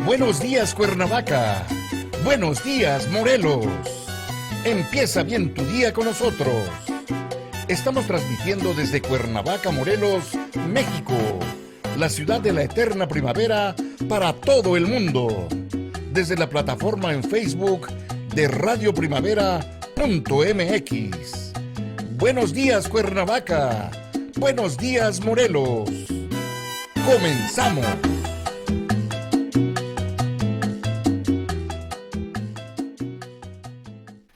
Buenos días, Cuernavaca. Buenos días, Morelos. Empieza bien tu día con nosotros. Estamos transmitiendo desde Cuernavaca, Morelos, México, la ciudad de la eterna primavera para todo el mundo. Desde la plataforma en Facebook de radioprimavera.mx. Buenos días, Cuernavaca. Buenos días, Morelos. ¡Comenzamos!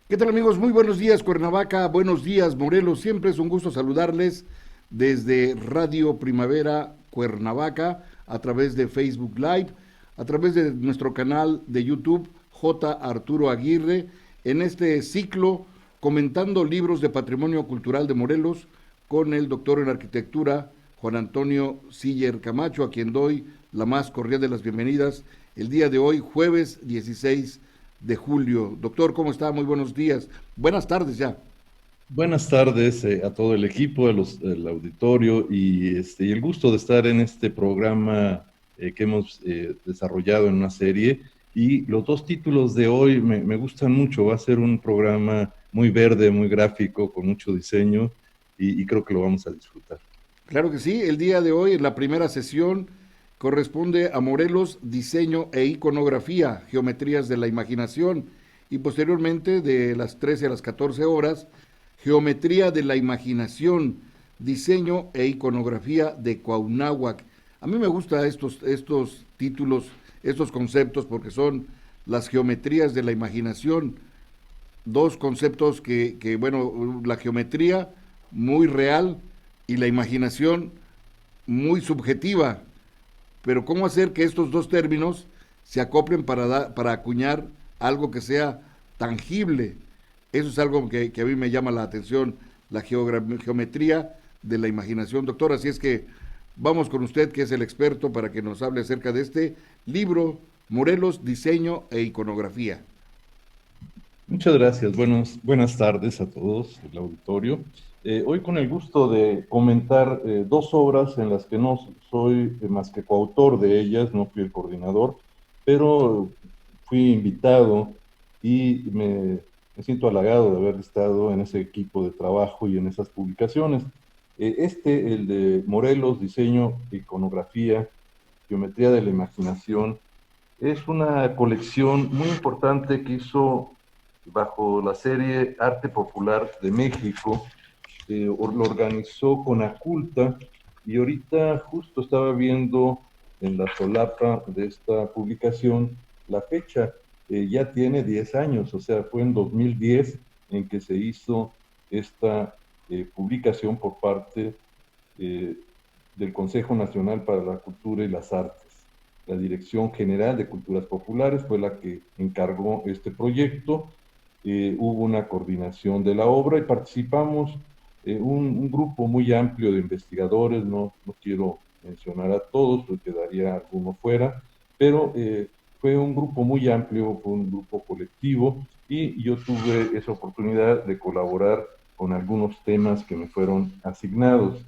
¿Qué tal, amigos? Muy buenos días, Cuernavaca. Buenos días, Morelos. Siempre es un gusto saludarles desde Radio Primavera Cuernavaca, a través de Facebook Live, a través de nuestro canal de YouTube, J. Arturo Aguirre, en este ciclo comentando libros de patrimonio cultural de Morelos con el doctor en arquitectura Juan Antonio Siller Camacho, a quien doy la más cordial de las bienvenidas el día de hoy, jueves 16 de julio. Doctor, ¿cómo está? Muy buenos días. Buenas tardes ya. Buenas tardes a todo el equipo, al auditorio y el gusto de estar en este programa que hemos desarrollado en una serie. Y los dos títulos de hoy me gustan mucho. Va a ser un programa muy verde, muy gráfico, con mucho diseño y creo que lo vamos a disfrutar. Claro que sí. El día de hoy, en la primera sesión, corresponde a Morelos, diseño e iconografía, geometrías de la imaginación. Y posteriormente, de las 13 a las 14 horas, geometría de la imaginación, diseño e iconografía de Cuauhnáhuac. A mí me gustan estos títulos, estos conceptos, porque son las geometrías de la imaginación, dos conceptos bueno, la geometría muy real y la imaginación muy subjetiva. Pero ¿cómo hacer que estos dos términos se acoplen para acuñar algo que sea tangible? Eso es algo que a mí me llama la atención, la geometría de la imaginación, doctor. Así es que vamos con usted, que es el experto, para que nos hable acerca de este libro, Morelos, diseño e iconografía. Muchas gracias. Buenas tardes a todos, el auditorio. Hoy con el gusto de comentar dos obras en las que no soy más que coautor de ellas, no fui el coordinador, pero fui invitado y me siento halagado de haber estado en ese equipo de trabajo y en esas publicaciones. El de Morelos, diseño, iconografía, geometría de la imaginación, es una colección muy importante que hizo bajo la serie Arte Popular de México. Lo organizó con Aculta y ahorita justo estaba viendo en la solapa de esta publicación la fecha. Ya tiene 10 años, o sea, fue en 2010 en que se hizo esta publicación por parte eh, del Consejo Nacional para la Cultura y las Artes. La Dirección General de Culturas Populares fue la que encargó este proyecto. Hubo una coordinación de la obra y participamos un grupo muy amplio de investigadores. No quiero mencionar a todos, porque quedaría alguno fuera, pero fue un grupo muy amplio, fue un grupo colectivo y yo tuve esa oportunidad de colaborar con algunos temas que me fueron asignados.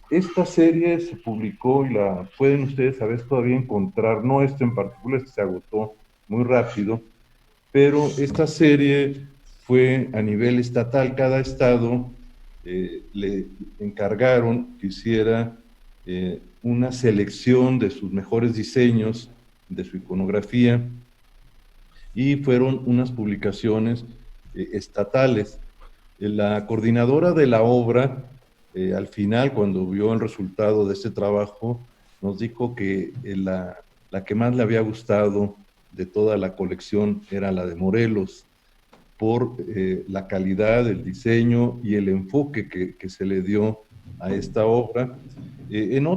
Esta serie se publicó y la pueden ustedes a veces todavía encontrar, no este en particular, este se agotó muy rápido, pero esta serie fue a nivel estatal. Cada estado le encargaron que hiciera una selección de sus mejores diseños, de su iconografía, y fueron unas publicaciones estatales. La coordinadora de la obra, al final, cuando vio el resultado de este trabajo, nos dijo que la que más le había gustado de toda la colección era la de Morelos, por la calidad, el diseño y el enfoque que se le dio a esta obra.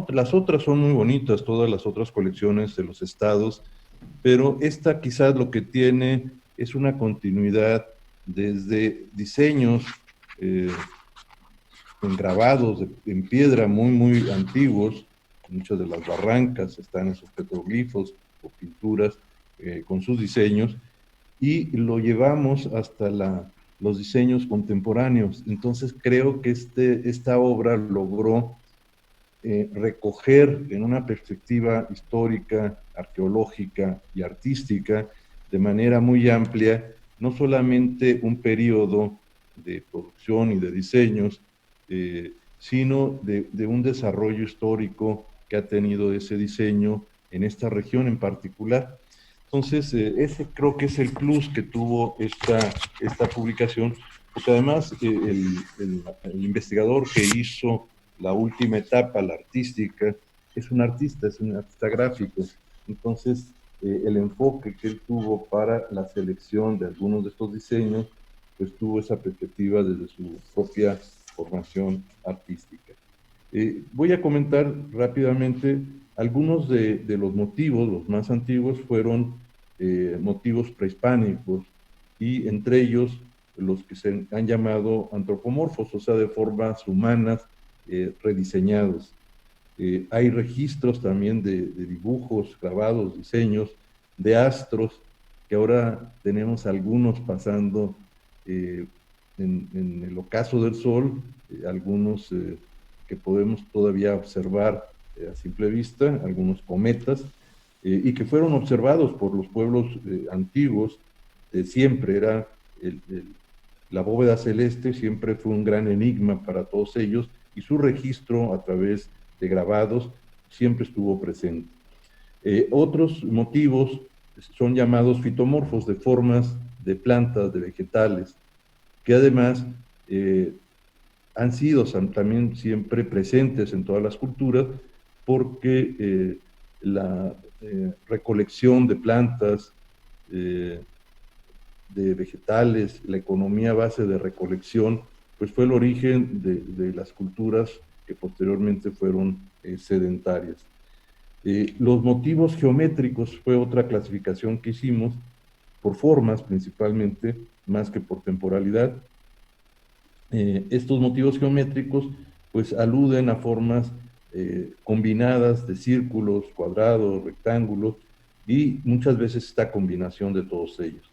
Las otras son muy bonitas, todas las otras colecciones de los estados, pero esta quizás lo que tiene es una continuidad desde diseños en grabados en piedra muy antiguos. Muchas de las barrancas están esos petroglifos o pinturas con sus diseños, y lo llevamos hasta los diseños contemporáneos. Entonces creo que esta obra logró recoger en una perspectiva histórica, arqueológica y artística de manera muy amplia, no solamente un periodo de producción y de diseños, sino de un desarrollo histórico que ha tenido ese diseño en esta región en particular. Entonces, ese creo que es el plus que tuvo esta publicación, porque además el investigador que hizo la última etapa, la artística, es un artista gráfico. Entonces, el enfoque que él tuvo para la selección de algunos de estos diseños, pues tuvo esa perspectiva desde su propia formación artística. Voy a comentar rápidamente algunos de los motivos. Los más antiguos fueron motivos prehispánicos, y entre ellos los que se han llamado antropomorfos, o sea, de formas humanas rediseñados. Hay registros también de dibujos, grabados, diseños de astros, que ahora tenemos algunos pasando en el ocaso del Sol, algunos que podemos todavía observar a simple vista, algunos cometas, y que fueron observados por los pueblos antiguos. Siempre era la bóveda celeste, siempre fue un gran enigma para todos ellos, y su registro a través de grabados siempre estuvo presente. Otros motivos son llamados fitomorfos, de formas de plantas, de vegetales, que además han sido también siempre presentes en todas las culturas, porque la recolección de plantas, de vegetales, la economía a base de recolección, pues fue el origen de las culturas que posteriormente fueron sedentarias. Los motivos geométricos fue otra clasificación que hicimos, por formas principalmente, más que por temporalidad. Estos motivos geométricos pues aluden a formas combinadas de círculos, cuadrados, rectángulos, y muchas veces esta combinación de todos ellos.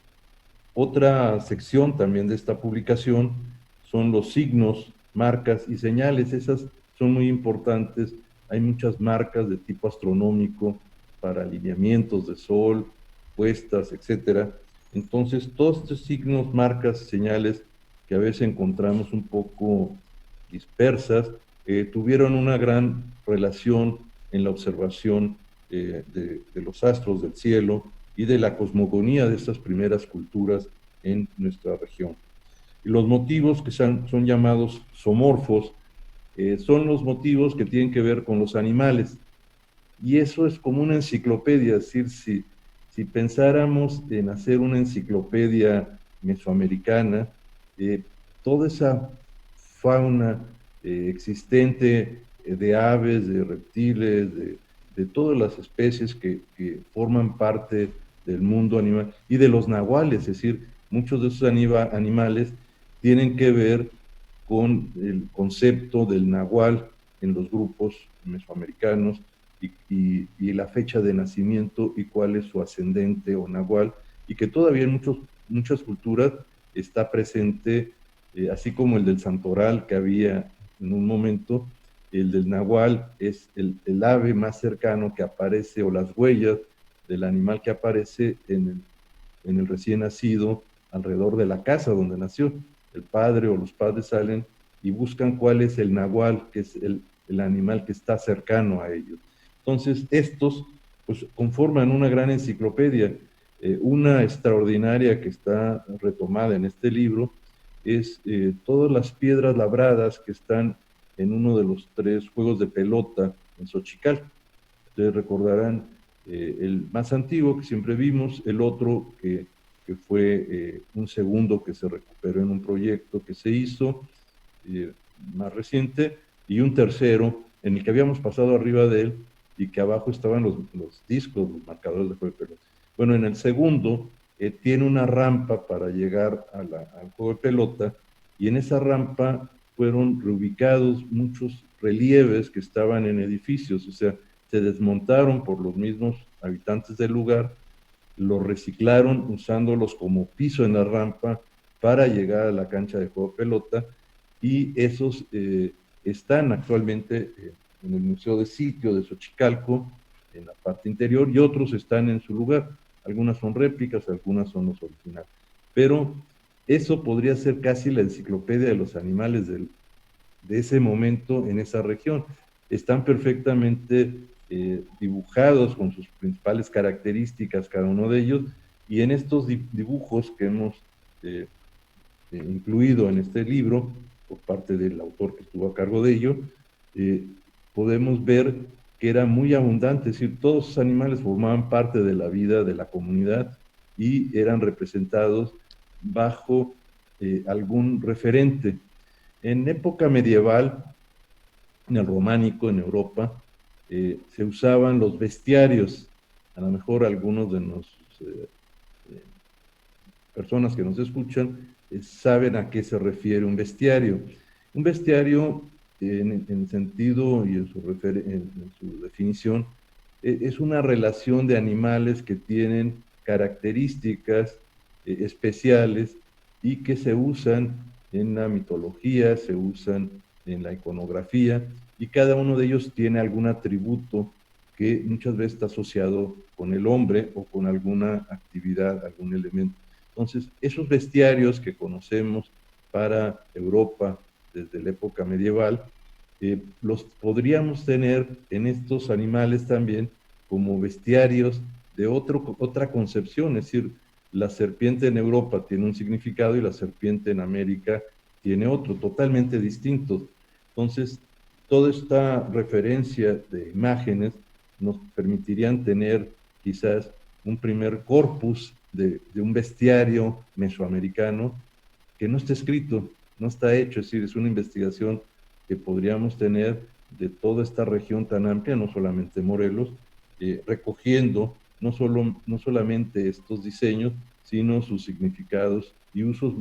Otra sección también de esta publicación son los signos, marcas y señales. Esas son muy importantes. Hay muchas marcas de tipo astronómico para alineamientos de sol, puestas, etcétera. Entonces, todos estos signos, marcas, señales que a veces encontramos un poco dispersas, tuvieron una gran relación en la observación de los astros del cielo y de la cosmogonía de estas primeras culturas en nuestra región. Y los motivos que son llamados zoomorfos son los motivos que tienen que ver con los animales. Y eso es como una enciclopedia, es decir, si pensáramos en hacer una enciclopedia mesoamericana, toda esa fauna existente de aves, de reptiles, de todas las especies que forman parte del mundo animal, y de los nahuales, es decir, muchos de esos animales tienen que ver con el concepto del nahual en los grupos mesoamericanos, y la fecha de nacimiento y cuál es su ascendente o nahual, y que todavía en muchas culturas está presente, así como el del santoral que había en un momento. El del nahual es el ave más cercano que aparece, o las huellas del animal que aparece en el recién nacido alrededor de la casa donde nació. El padre o los padres salen y buscan cuál es el nahual, que es el animal que está cercano a ellos. Entonces, estos pues conforman una gran enciclopedia. Una extraordinaria que está retomada en este libro es todas las piedras labradas que están en uno de los 3 juegos de pelota en Xochicalco. Ustedes recordarán el más antiguo que siempre vimos, el otro que fue un segundo que se recuperó en un proyecto que se hizo más reciente, y un tercero en el que habíamos pasado arriba de él y que abajo estaban los discos, los marcadores de juego de pelota. Bueno, en el segundo tiene una rampa para llegar al juego de pelota, y en esa rampa fueron reubicados muchos relieves que estaban en edificios, o sea, se desmontaron por los mismos habitantes del lugar, los reciclaron usándolos como piso en la rampa para llegar a la cancha de juego de pelota, y esos están actualmente en el Museo de Sitio de Xochicalco, en la parte interior, y otros están en su lugar. Algunas son réplicas, algunas son los originales. Pero eso podría ser casi la enciclopedia de los animales de ese momento en esa región. Están perfectamente dibujados con sus principales características cada uno de ellos, y en estos dibujos que hemos incluido en este libro, por parte del autor que estuvo a cargo de ello, podemos ver que era muy abundante, es decir, todos esos animales formaban parte de la vida de la comunidad y eran representados bajo algún referente. En época medieval, en el románico, en Europa, se usaban los bestiarios. A lo mejor algunos de las personas que nos escuchan saben a qué se refiere un bestiario. Un bestiario, en el sentido y en su definición, es una relación de animales que tienen características especiales y que se usan en la mitología, se usan en la iconografía, y cada uno de ellos tiene algún atributo que muchas veces está asociado con el hombre o con alguna actividad, algún elemento. Entonces, esos bestiarios que conocemos para Europa desde la época medieval, los podríamos tener en estos animales también como bestiarios de otra concepción, es decir, la serpiente en Europa tiene un significado y la serpiente en América tiene otro, totalmente distinto. Entonces, toda esta referencia de imágenes nos permitirían tener quizás un primer corpus de un bestiario mesoamericano que no está escrito, no está hecho, es decir, es una investigación que podríamos tener de toda esta región tan amplia, no solamente Morelos, recogiendo no solamente estos diseños, sino sus significados y usos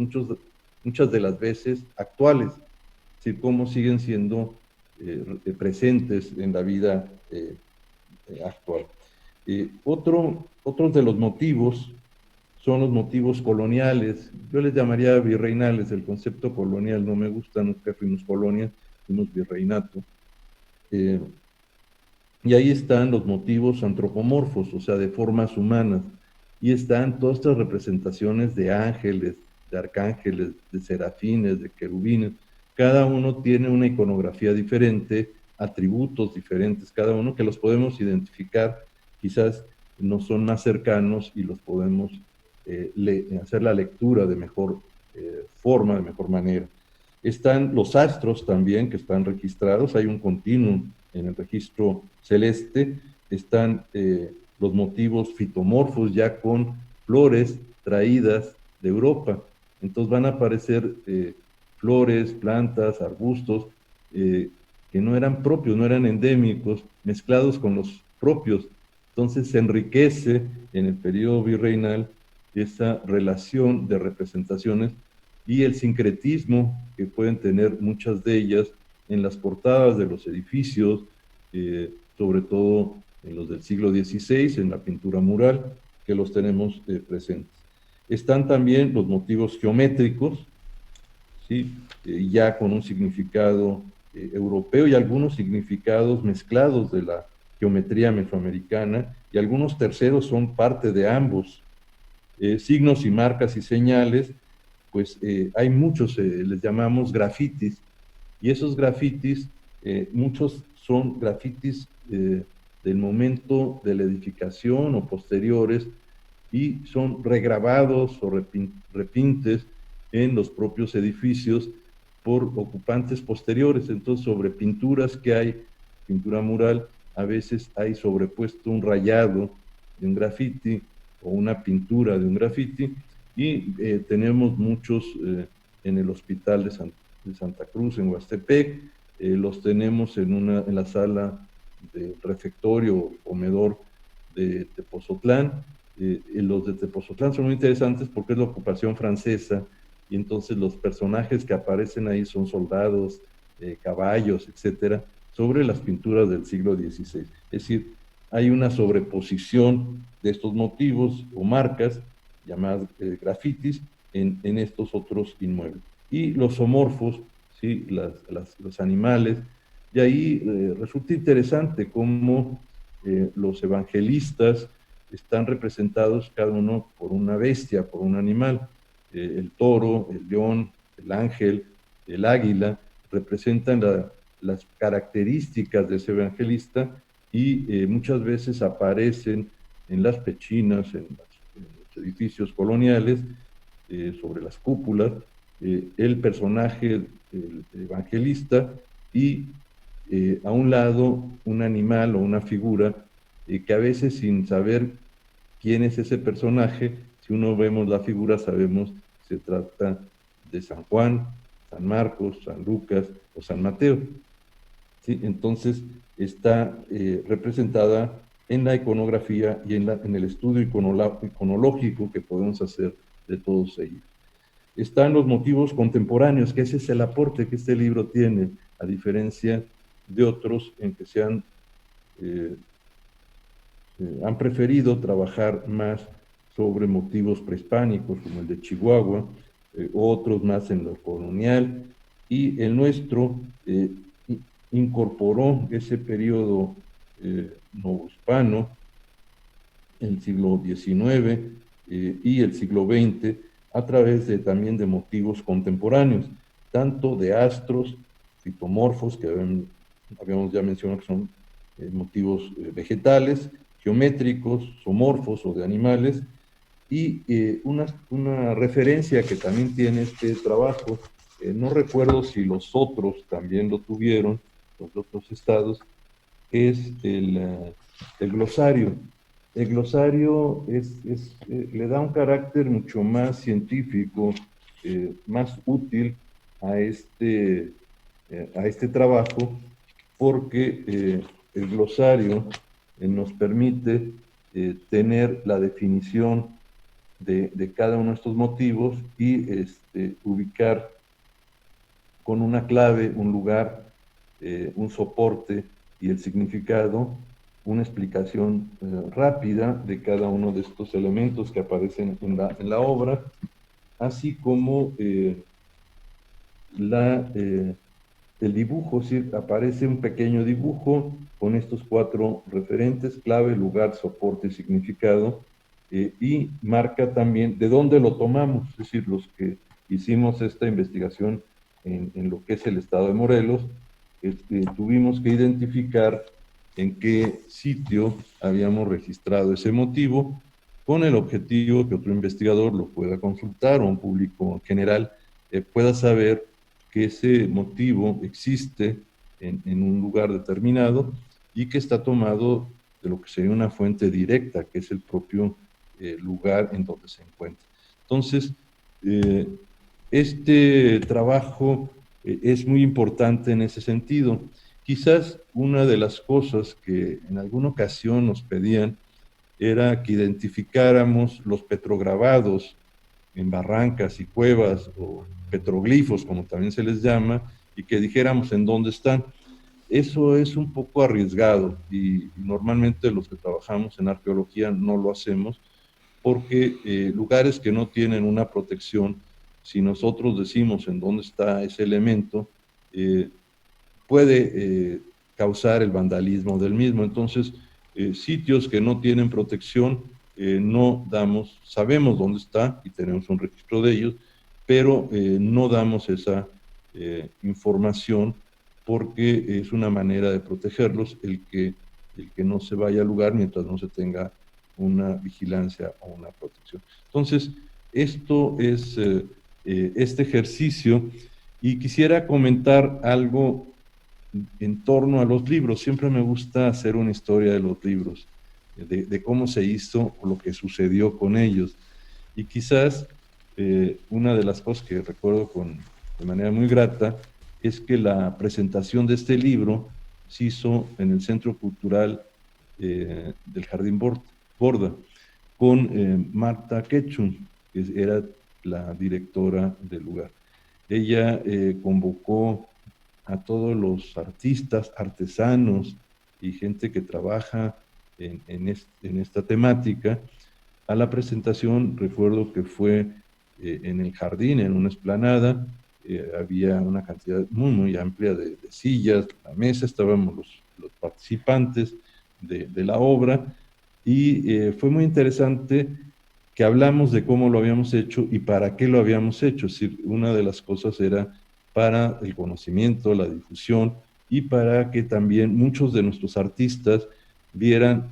muchas de las veces actuales, es decir, cómo siguen siendo presentes en la vida actual. Otros de los motivos son los motivos coloniales. Yo les llamaría virreinales. El concepto colonial no me gusta, nunca fuimos colonia, fuimos virreinato. Y ahí están los motivos antropomorfos, o sea, de formas humanas. Y están todas estas representaciones de ángeles, de arcángeles, de serafines, de querubines. Cada uno tiene una iconografía diferente, atributos diferentes, cada uno que los podemos identificar, quizás nos son más cercanos y los podemos hacer la lectura de mejor forma, de mejor manera. Están los astros también que están registrados, hay un continuum en el registro celeste, están los motivos fitomorfos ya con flores traídas de Europa. Entonces van a aparecer flores, plantas, arbustos que no eran propios, no eran endémicos, mezclados con los propios. Entonces se enriquece en el periodo virreinal esa relación de representaciones y el sincretismo que pueden tener muchas de ellas en las portadas de los edificios, sobre todo en los del siglo XVI, en la pintura mural, que los tenemos presentes. Están también los motivos geométricos, ¿sí? Ya con un significado europeo y algunos significados mezclados de la geometría mesoamericana, y algunos terceros son parte de ambos. Signos y marcas y señales, pues hay muchos, les llamamos grafitis, y esos grafitis, muchos son grafitis del momento de la edificación o posteriores, y son regrabados o repintes en los propios edificios por ocupantes posteriores. Entonces, sobre pinturas que hay, pintura mural, a veces hay sobrepuesto un rayado de un grafiti o una pintura de un grafiti, y tenemos muchos en el Hospital de Santa Cruz, en Huastepec, los tenemos en la sala del refectorio o comedor de Tepozotlán. Los de Tepozotlán son muy interesantes porque es la ocupación francesa, y entonces los personajes que aparecen ahí son soldados, caballos, etcétera, sobre las pinturas del siglo XVI. Es decir, hay una sobreposición de estos motivos o marcas llamadas grafitis en estos otros inmuebles. Y los zoomorfos, ¿sí? Los animales, Y ahí resulta interesante cómo los evangelistas están representados cada uno por una bestia, por un animal. El toro, el león, el ángel, el águila, representan las características de ese evangelista y muchas veces aparecen en las pechinas, en los edificios coloniales, sobre las cúpulas, el personaje, el evangelista, y a un lado un animal o una figura que a veces sin saber quién es ese personaje, si uno vemos la figura sabemos que se trata de San Juan, San Marcos, San Lucas o San Mateo. ¿Sí? Entonces está representada en la iconografía y en el estudio iconológico que podemos hacer de todos ellos. Están los motivos contemporáneos, que ese es el aporte que este libro tiene, a diferencia de otros en que han preferido trabajar más sobre motivos prehispánicos, como el de Chihuahua, otros más en lo colonial, y el nuestro incorporó ese periodo novohispano, el siglo XIX y el siglo XX, a través también de motivos contemporáneos, tanto de astros, fitomorfos, que habíamos ya mencionado que son motivos vegetales, geométricos, zoomorfos o de animales, y una referencia que también tiene este trabajo, no recuerdo si los otros también lo tuvieron, los otros estados, es el glosario. El glosario le da un carácter mucho más científico, más útil a este trabajo, porque el glosario nos permite tener la definición de cada uno de estos motivos y ubicar con una clave un lugar, un soporte y el significado, una explicación rápida de cada uno de estos elementos que aparecen en la obra, así como el dibujo, ¿sí? Aparece un pequeño dibujo con estos 4 referentes: clave, lugar, soporte y significado, y marca también de dónde lo tomamos, es decir, los que hicimos esta investigación en lo que es el estado de Morelos, tuvimos que identificar en qué sitio habíamos registrado ese motivo, con el objetivo que otro investigador lo pueda consultar o un público general pueda saber que ese motivo existe en un lugar determinado y que está tomado de lo que sería una fuente directa, que es el propio lugar en donde se encuentra. Entonces, este trabajo es muy importante en ese sentido. Quizás una de las cosas que en alguna ocasión nos pedían era que identificáramos los petrograbados en barrancas y cuevas, o petroglifos, como también se les llama, y que dijéramos en dónde están. Eso es un poco arriesgado y normalmente los que trabajamos en arqueología no lo hacemos porque lugares que no tienen una protección, si nosotros decimos en dónde está ese elemento, puede causar el vandalismo del mismo. Entonces, sitios que no tienen protección, no damos, sabemos dónde está y tenemos un registro de ellos, pero no damos esa información porque es una manera de protegerlos el que no se vaya al lugar mientras no se tenga una vigilancia o una protección. Entonces, esto es este ejercicio, y quisiera comentar algo en torno a los libros. Siempre me gusta hacer una historia de los libros, de cómo se hizo o lo que sucedió con ellos. Y quizás una de las cosas que recuerdo de manera muy grata es que la presentación de este libro se hizo en el Centro Cultural del Jardín Borda, con Marta Ketchum, que era la directora del lugar. Ella convocó a todos los artistas, artesanos y gente que trabaja en esta temática a la presentación. Recuerdo que fue en el jardín, en una explanada, había una cantidad muy, muy amplia de sillas, la mesa, estábamos los participantes de la obra, y fue muy interesante que hablamos de cómo lo habíamos hecho y para qué lo habíamos hecho. Es decir, una de las cosas era para el conocimiento, la difusión, y para que también muchos de nuestros artistas vieran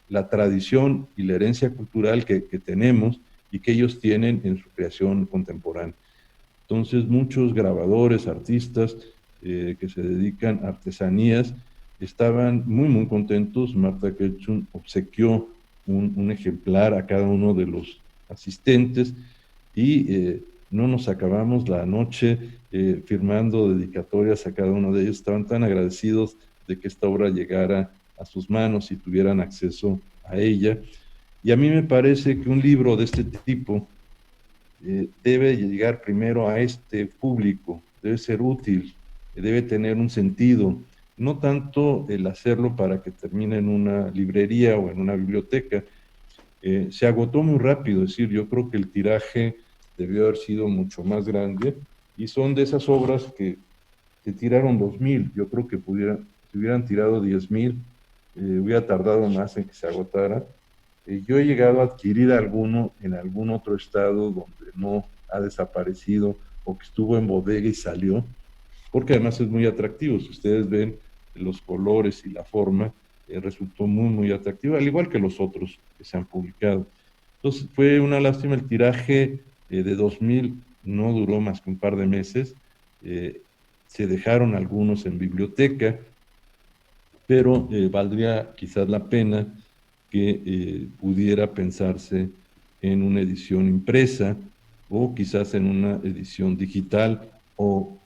la tradición y la herencia cultural que tenemos y que ellos tienen en su creación contemporánea. Entonces, muchos grabadores, artistas que se dedican a artesanías, estaban muy, muy contentos. Marta Ketchum obsequió un ejemplar a cada uno de los asistentes y no nos acabamos la noche firmando dedicatorias a cada uno de ellos. Estaban tan agradecidos de que esta obra llegara a sus manos y tuvieran acceso a ella. Y a mí me parece que un libro de este tipo debe llegar primero a este público, debe ser útil, debe tener un sentido, no tanto el hacerlo para que termine en una librería o en una biblioteca. Se agotó muy rápido, es decir, yo creo que el tiraje debió haber sido mucho más grande y son de esas obras que tiraron 2,000, yo creo que si hubieran tirado 10,000, hubiera tardado más en que se agotara. Yo he llegado a adquirir alguno en algún otro estado donde no ha desaparecido o que estuvo en bodega y salió, porque además es muy atractivo. Si ustedes ven los colores y la forma, resultó muy, muy atractivo, al igual que los otros que se han publicado. Entonces fue una lástima el tiraje de 2,000, no duró más que un par de meses. Se dejaron algunos en biblioteca, pero valdría quizás la pena que pudiera pensarse en una edición impresa o quizás en una edición digital, o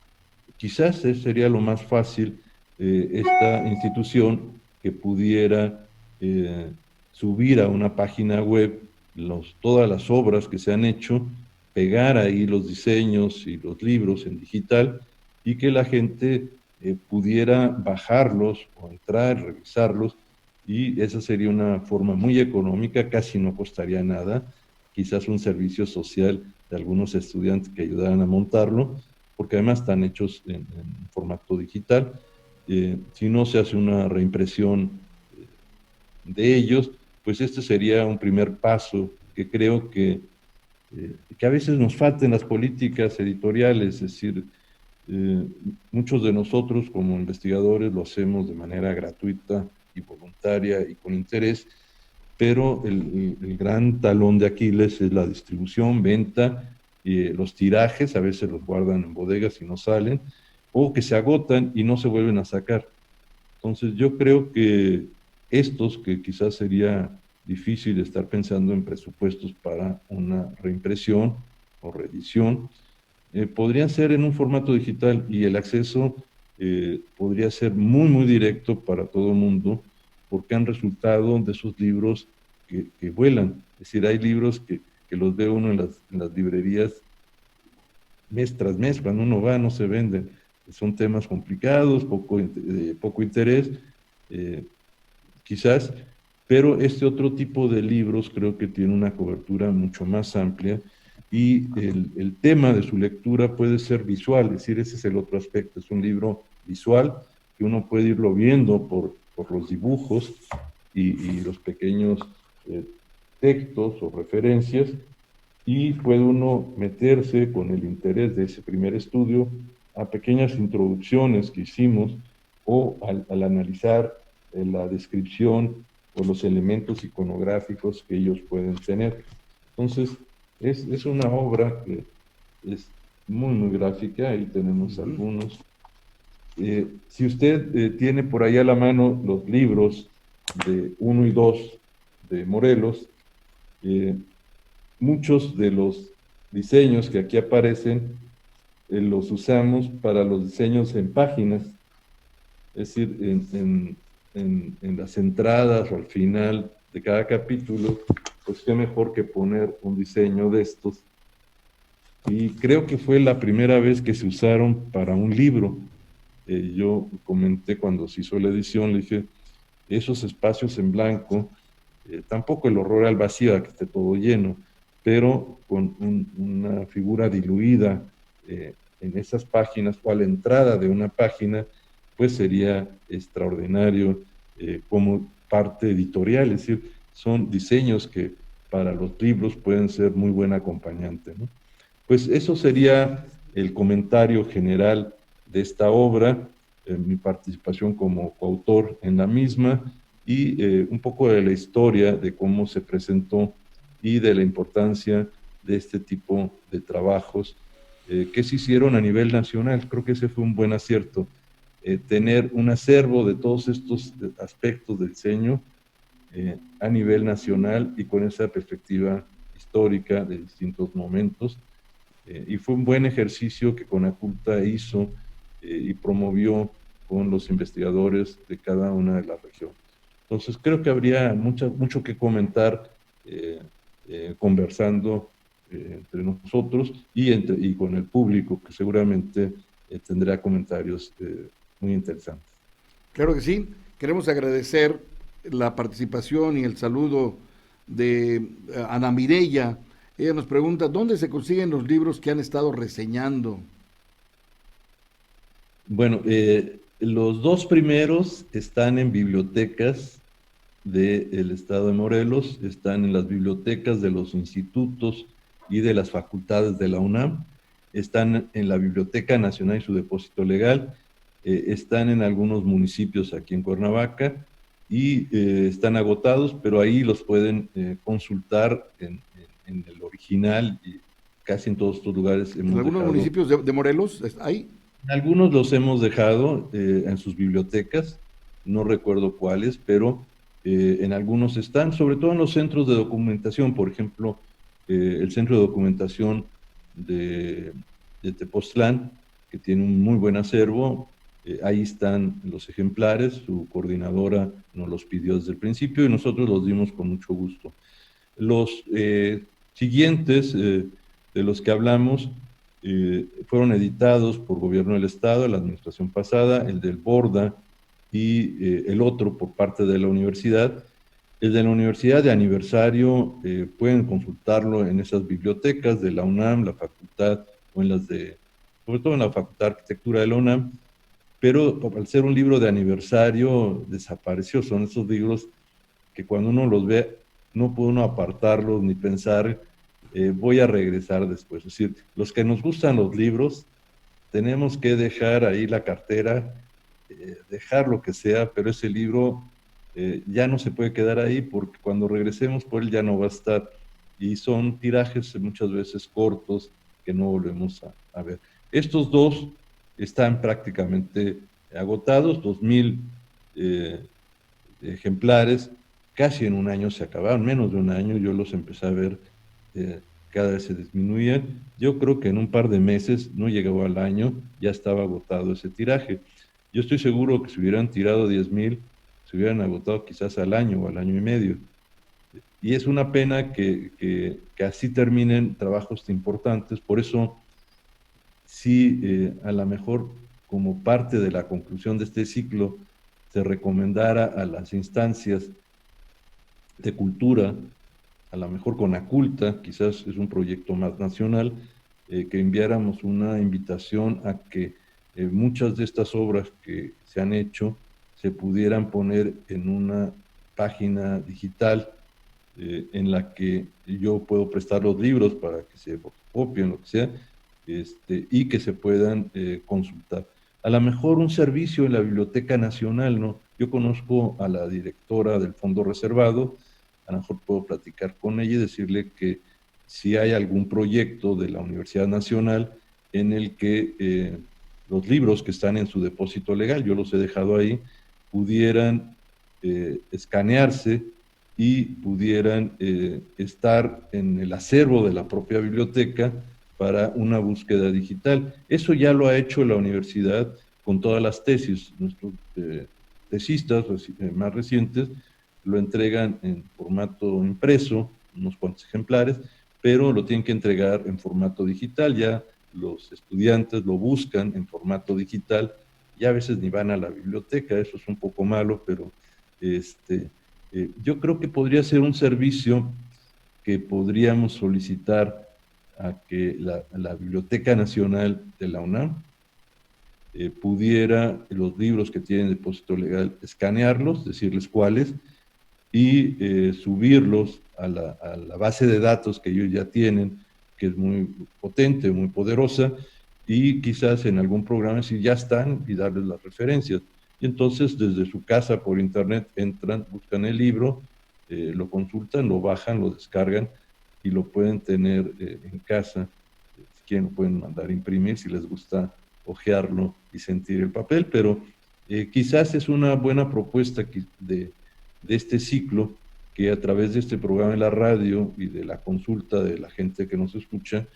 quizás sería lo más fácil esta institución que pudiera subir a una página web todas las obras que se han hecho, pegar ahí los diseños y los libros en digital y que la gente pudiera bajarlos o entrar, revisarlos, y esa sería una forma muy económica, casi no costaría nada, quizás un servicio social de algunos estudiantes que ayudaran a montarlo, porque además están hechos en formato digital. Si no se hace una reimpresión de ellos, pues este sería un primer paso que creo que a veces nos falta en las políticas editoriales, es decir, muchos de nosotros como investigadores lo hacemos de manera gratuita y voluntaria y con interés, pero el gran talón de Aquiles es la distribución, venta, los tirajes, a veces los guardan en bodegas y no salen, o que se agotan y no se vuelven a sacar. Entonces yo creo que estos, que quizás sería difícil estar pensando en presupuestos para una reimpresión o reedición, podrían ser en un formato digital y el acceso podría ser muy, muy directo para todo el mundo, porque han resultado de esos libros que vuelan. Es decir, hay libros que los ve uno en las librerías mes tras mes, cuando uno va no se venden. Son temas complicados, poco interés, eh, quizás, pero este otro tipo de libros creo que tiene una cobertura mucho más amplia y el tema de su lectura puede ser visual, es decir, ese es el otro aspecto, es un libro visual que uno puede irlo viendo por los dibujos y los pequeños textos o referencias, y puede uno meterse con el interés de ese primer estudio a pequeñas introducciones que hicimos o al analizar la descripción o los elementos iconográficos que ellos pueden tener. Entonces, es una obra que es muy, muy gráfica, ahí tenemos algunos. Si usted tiene por ahí a la mano los libros de 1 y 2 de Morelos, muchos de los diseños que aquí aparecen los usamos para los diseños en páginas, es decir, en las entradas o al final de cada capítulo, pues qué mejor que poner un diseño de estos. Y creo que fue la primera vez que se usaron para un libro. Yo comenté cuando se hizo la edición, le dije, esos espacios en blanco, tampoco el horror al vacío, a que esté todo lleno, pero con una figura diluida en esas páginas o a la entrada de una página, pues sería extraordinario como parte editorial, es decir, son diseños que para los libros pueden ser muy buen acompañante, ¿no? Pues eso sería el comentario general de esta obra, mi participación como coautor en la misma y un poco de la historia de cómo se presentó y de la importancia de este tipo de trabajos que se hicieron a nivel nacional. Creo que ese fue un buen acierto, tener un acervo de todos estos aspectos del diseño a nivel nacional y con esa perspectiva histórica de distintos momentos. Y fue un buen ejercicio que Conaculta hizo y promovió con los investigadores de cada una de las regiones. Entonces creo que habría mucho que comentar conversando entre nosotros y con el público, que seguramente tendrá comentarios muy interesantes. Claro que sí. Queremos agradecer la participación y el saludo de Ana Mireya. Ella nos pregunta, ¿dónde se consiguen los libros que han estado reseñando? Bueno, los dos primeros están en bibliotecas del estado de Morelos, están en las bibliotecas de los institutos y de las facultades de la UNAM, están en la Biblioteca Nacional y su depósito legal, están en algunos municipios aquí en Cuernavaca y están agotados, pero ahí los pueden consultar en el original y casi en todos estos lugares ¿En hemos algunos dejado. municipios de Morelos hay? Algunos los hemos dejado en sus bibliotecas, no recuerdo cuáles, pero en algunos están, sobre todo en los centros de documentación, por ejemplo, el centro de documentación de, de Tepoztlán, que tiene un muy buen acervo, ahí están los ejemplares, su coordinadora nos los pidió desde el principio y nosotros los dimos con mucho gusto. Los siguientes de los que hablamos fueron editados por gobierno del Estado, la administración pasada, el del Borda y el otro por parte de la universidad. El de la universidad de aniversario pueden consultarlo en esas bibliotecas de la UNAM, la facultad, o en las de, sobre todo en la Facultad de Arquitectura de la UNAM, pero al ser un libro de aniversario desapareció. Son esos libros que cuando uno los ve no puede uno apartarlos ni pensar voy a regresar después. Es decir, los que nos gustan los libros tenemos que dejar ahí la cartera, dejar lo que sea, pero ese libro ya no se puede quedar ahí porque cuando regresemos por él ya no va a estar. Y son tirajes muchas veces cortos que no volvemos a ver. Estos dos están prácticamente agotados, 2000 ejemplares, casi en un año se acabaron, menos de un año, yo los empecé a ver, cada vez se disminuían. Yo creo que en un par de meses, no llegó al año, ya estaba agotado ese tiraje. Yo estoy seguro que si hubieran tirado 10,000, se hubieran agotado quizás al año o al año y medio. Y es una pena que así terminen trabajos importantes, por eso sí, a lo mejor como parte de la conclusión de este ciclo, se recomendara a las instancias de cultura, a lo mejor con Aculta, quizás es un proyecto más nacional, que enviáramos una invitación a que muchas de estas obras que se han hecho se pudieran poner en una página digital en la que yo puedo prestar los libros para que se copien, lo que sea, y que se puedan consultar. A lo mejor un servicio en la Biblioteca Nacional, ¿no? Yo conozco a la directora del Fondo Reservado, a lo mejor puedo platicar con ella y decirle que si hay algún proyecto de la Universidad Nacional en el que los libros que están en su depósito legal, yo los he dejado ahí, pudieran escanearse y pudieran estar en el acervo de la propia biblioteca para una búsqueda digital. Eso ya lo ha hecho la universidad con todas las tesis. Nuestros tesistas más recientes lo entregan en formato impreso, unos cuantos ejemplares, pero lo tienen que entregar en formato digital. Ya los estudiantes lo buscan en formato digital y a veces ni van a la biblioteca, eso es un poco malo, pero yo creo que podría ser un servicio que podríamos solicitar a que la Biblioteca Nacional de la UNAM pudiera los libros que tienen depósito legal escanearlos, decirles cuáles, y subirlos a la base de datos que ellos ya tienen, que es muy potente, muy poderosa, y quizás en algún programa si ya están y darles las referencias. Y entonces desde su casa por internet entran, buscan el libro, lo consultan, lo bajan, lo descargan y lo pueden tener en casa. Si quieren lo pueden mandar a imprimir si les gusta hojearlo y sentir el papel, pero quizás es una buena propuesta de este ciclo, que a través de este programa de la radio y de la consulta de la gente que nos escucha,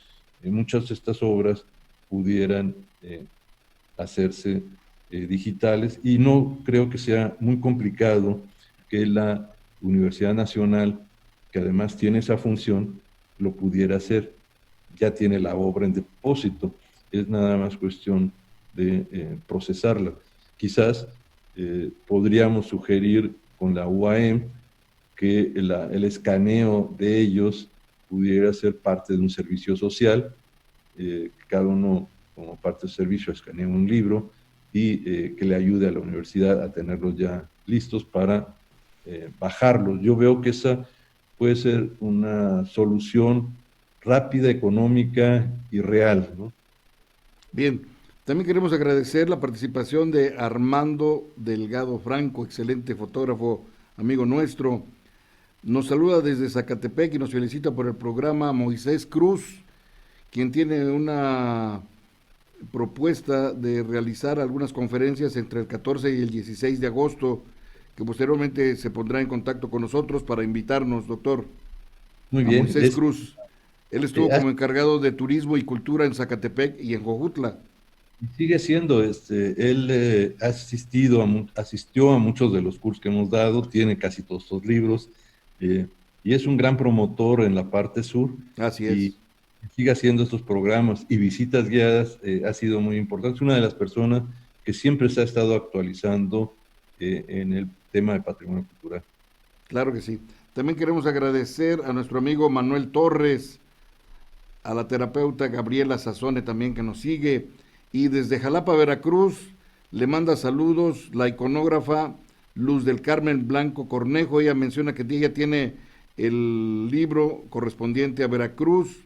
muchas de estas obras pudieran hacerse digitales, y no creo que sea muy complicado que la Universidad Nacional, que además tiene esa función, lo pudiera hacer. Ya tiene la obra en depósito, es nada más cuestión de procesarla. Quizás podríamos sugerir con la UAM que el escaneo de ellos pudiera ser parte de un servicio social, cada uno como parte del servicio escanea un libro y que le ayude a la universidad a tenerlos ya listos para bajarlos. Yo veo que esa puede ser una solución rápida, económica y real, ¿no? Bien, también queremos agradecer la participación de Armando Delgado Franco, excelente fotógrafo, amigo nuestro. Nos saluda desde Zacatepec y nos felicita por el programa Moisés Cruz, quien tiene una propuesta de realizar algunas conferencias entre el 14 y el 16 de agosto, que posteriormente se pondrá en contacto con nosotros para invitarnos, doctor, Muy a bien. Moisés Cruz. Él estuvo Eh, como encargado de turismo y cultura en Zacatepec y en Jojutla. Sigue siendo, él asistió a muchos de los cursos que hemos dado, tiene casi todos estos libros, y es un gran promotor en la parte sur, Así y es. sigue haciendo estos programas y visitas guiadas, ha sido muy importante. Es una de las personas que siempre se ha estado actualizando en el tema de patrimonio cultural. Claro que sí. También queremos agradecer a nuestro amigo Manuel Torres, a la terapeuta Gabriela Sazone también que nos sigue, y desde Jalapa, Veracruz, le manda saludos la iconógrafa Luz del Carmen Blanco Cornejo. Ella menciona que ella tiene el libro correspondiente a Veracruz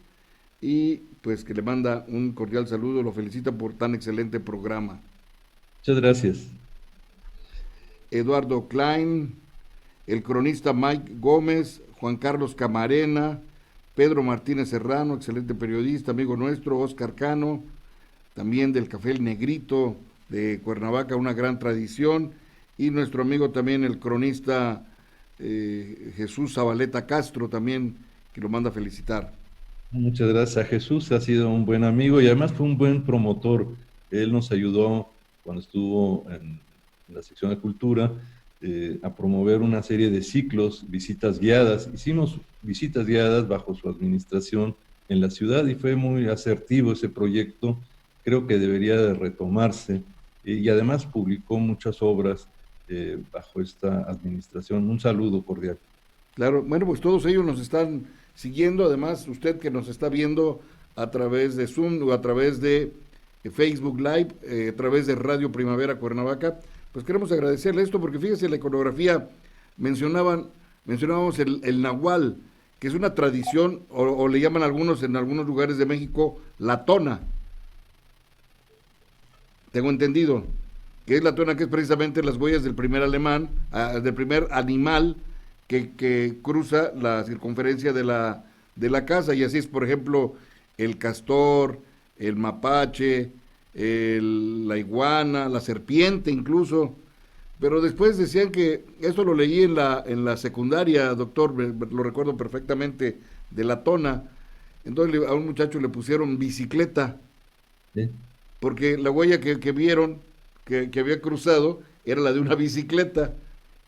y pues que le manda un cordial saludo, lo felicita por tan excelente programa. Muchas gracias. Eduardo Klein, el cronista Mike Gómez, Juan Carlos Camarena, Pedro Martínez Serrano, excelente periodista, amigo nuestro, Oscar Cano, también del Café El Negrito de Cuernavaca, una gran tradición, y nuestro amigo también el cronista Jesús Zabaleta Castro, también que lo manda a felicitar. Muchas gracias a Jesús, ha sido un buen amigo y además fue un buen promotor. Él nos ayudó cuando estuvo en la sección de cultura a promover una serie de ciclos, visitas guiadas. Hicimos visitas guiadas bajo su administración en la ciudad y fue muy asertivo ese proyecto. Creo que debería de retomarse y además publicó muchas obras bajo esta administración. Un saludo cordial. Claro, bueno, pues todos ellos nos están siguiendo, además usted que nos está viendo a través de Zoom o a través de Facebook Live, a través de Radio Primavera Cuernavaca, pues queremos agradecerle esto porque fíjese la iconografía, mencionábamos el nahual, que es una tradición, o le llaman algunos en algunos lugares de México, la tona, tengo entendido, que es la tona, que es precisamente las huellas del primer alemán, del primer animal que cruza la circunferencia de la casa, y así es, por ejemplo, el castor, el mapache, la iguana, la serpiente incluso. Pero después decían que, esto lo leí en la secundaria, doctor, lo recuerdo perfectamente, de la tona. Entonces a un muchacho le pusieron bicicleta, ¿Sí? porque la huella que vieron, que había cruzado, era la de una bicicleta.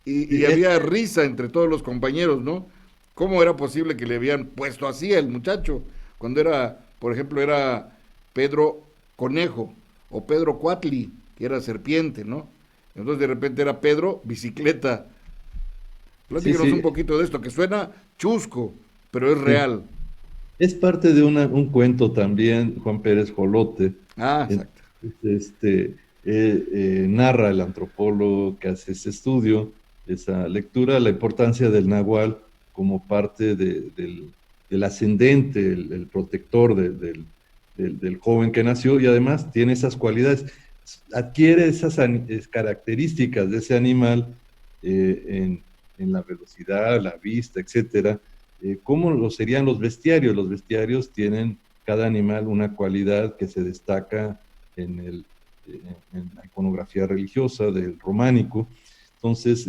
Y había risa entre todos los compañeros, ¿no? ¿Cómo era posible que le habían puesto así al muchacho? Cuando era, por ejemplo, era Pedro Conejo o Pedro Cuatli, que era serpiente, ¿no? Entonces de repente era Pedro Bicicleta. Sí, Platíquenos un sí, poquito de esto, que suena chusco, pero es sí. real. Es parte de un cuento también, Juan Pérez Jolote. Ah, exacto. Este, narra el antropólogo que hace ese estudio, esa lectura, la importancia del nahual como parte del ascendente, el protector del joven que nació, y además tiene esas cualidades, adquiere esas características de ese animal en la velocidad, la vista, etcétera. ¿Cómo lo serían los bestiarios? Los bestiarios tienen cada animal una cualidad que se destaca en, en la iconografía religiosa del románico. Entonces,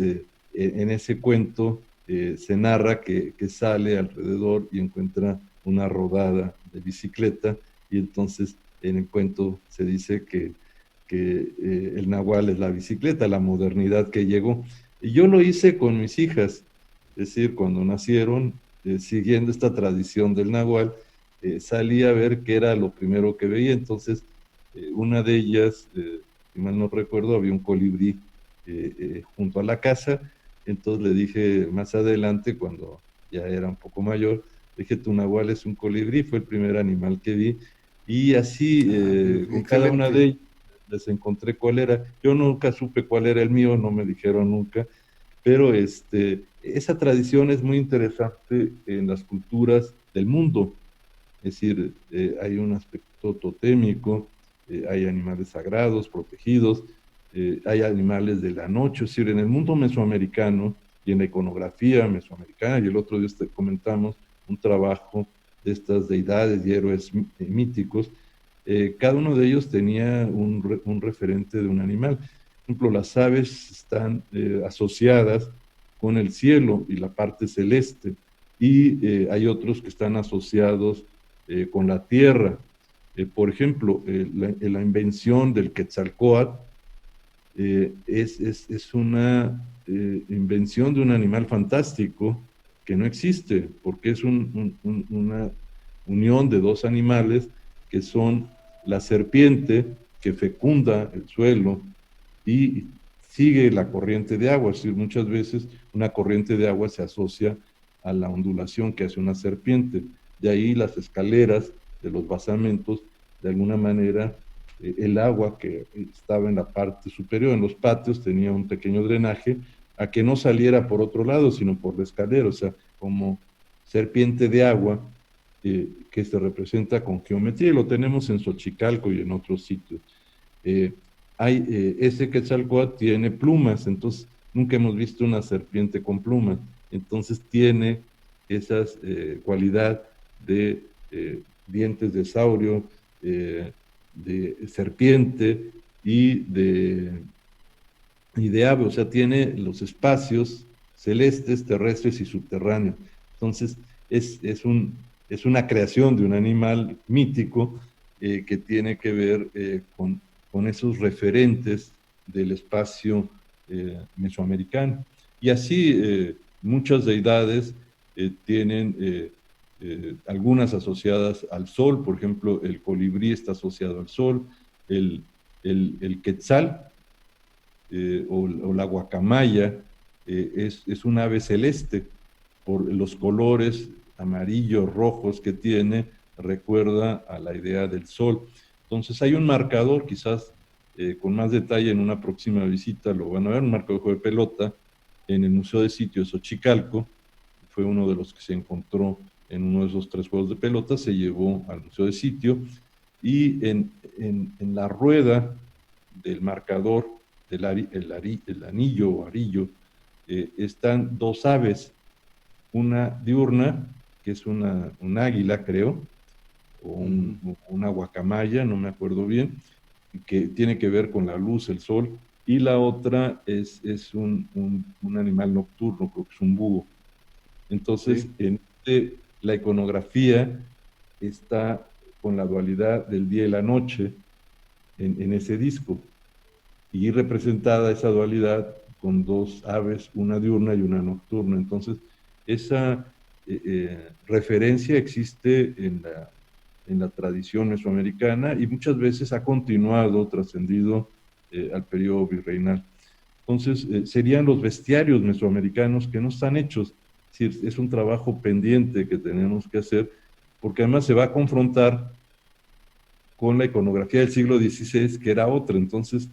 en ese cuento se narra que sale alrededor y encuentra una rodada de bicicleta, y entonces en el cuento se dice que el nahual es la bicicleta, la modernidad que llegó. Y yo lo hice con mis hijas, es decir, cuando nacieron, siguiendo esta tradición del nahual, salí a ver qué era lo primero que veía. Entonces, una de ellas, si mal no recuerdo, había un colibrí junto a la casa. Entonces le dije más adelante, cuando ya era un poco mayor, dije, tu nahual es un colibrí, fue el primer animal que vi. Y así, Ah, con cada una excelente. de ellas, les encontré cuál era. Yo nunca supe cuál era el mío, no me dijeron nunca, pero esa tradición es muy interesante en las culturas del mundo. Es decir, hay un aspecto totémico, hay animales sagrados, protegidos, hay animales de la noche. Es decir, en el mundo mesoamericano y en la iconografía mesoamericana, y el otro día comentamos un trabajo de estas deidades y héroes míticos, cada uno de ellos tenía un referente de un animal. Por ejemplo, las aves están asociadas con el cielo y la parte celeste, y hay otros que están asociados con la tierra. Por ejemplo, la invención del Quetzalcóatl es una invención de un animal fantástico que no existe, porque es una unión de dos animales que son la serpiente que fecunda el suelo y sigue la corriente de agua. Es decir, muchas veces una corriente de agua se asocia a la ondulación que hace una serpiente. De ahí las escaleras de los basamentos, de alguna manera, el agua que estaba en la parte superior, en los patios, tenía un pequeño drenaje a que no saliera por otro lado, sino por la escalera, o sea, como serpiente de agua que se representa con geometría, y lo tenemos en Xochicalco y en otros sitios. Eh, ese Quetzalcóatl tiene plumas, entonces nunca hemos visto una serpiente con plumas, entonces tiene esa cualidad de dientes de saurio, de serpiente y de ave, o sea, tiene los espacios celestes, terrestres y subterráneos. Entonces, es una creación de un animal mítico que tiene que ver con esos referentes del espacio mesoamericano. Y así muchas deidades tienen algunas asociadas al sol. Por ejemplo, el colibrí está asociado al sol, el, el quetzal o la guacamaya es un ave celeste por los colores amarillos, rojos que tiene, recuerda a la idea del sol. Entonces hay un marcador, quizás con más detalle en una próxima visita lo van a ver, un marcador de juego de pelota en el Museo de Sitio de Xochicalco. Fue uno de los que se encontró en uno de esos 3 juegos de pelota, se llevó al Museo de Sitio, y en la rueda del marcador, el anillo o arillo, están 2 aves, una diurna, que es un águila, creo, o una guacamaya, no me acuerdo bien, que tiene que ver con la luz, el sol, y la otra es un animal nocturno, creo que es un búho. Entonces, Sí. la iconografía está con la dualidad del día y la noche en ese disco, y representada esa dualidad con 2 aves, una diurna y una nocturna. Entonces, esa referencia existe en la tradición mesoamericana y muchas veces ha continuado, trascendido al periodo virreinal. Entonces, serían los bestiarios mesoamericanos que no están hechos. Es decir, es un trabajo pendiente que tenemos que hacer porque además se va a confrontar con la iconografía del siglo XVI, que era otra. Entonces,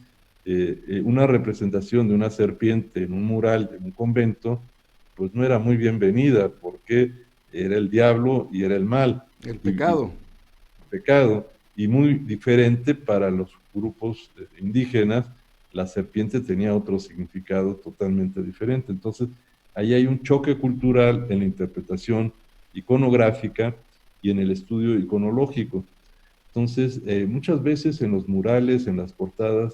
una representación de una serpiente en un mural de un convento, pues no era muy bienvenida, porque era el diablo y era el mal. El Y pecado. pecado, y muy diferente para los grupos indígenas. La serpiente tenía otro significado totalmente diferente. Entonces, ahí hay un choque cultural en la interpretación iconográfica y en el estudio iconológico. Entonces, muchas veces en los murales, en las portadas,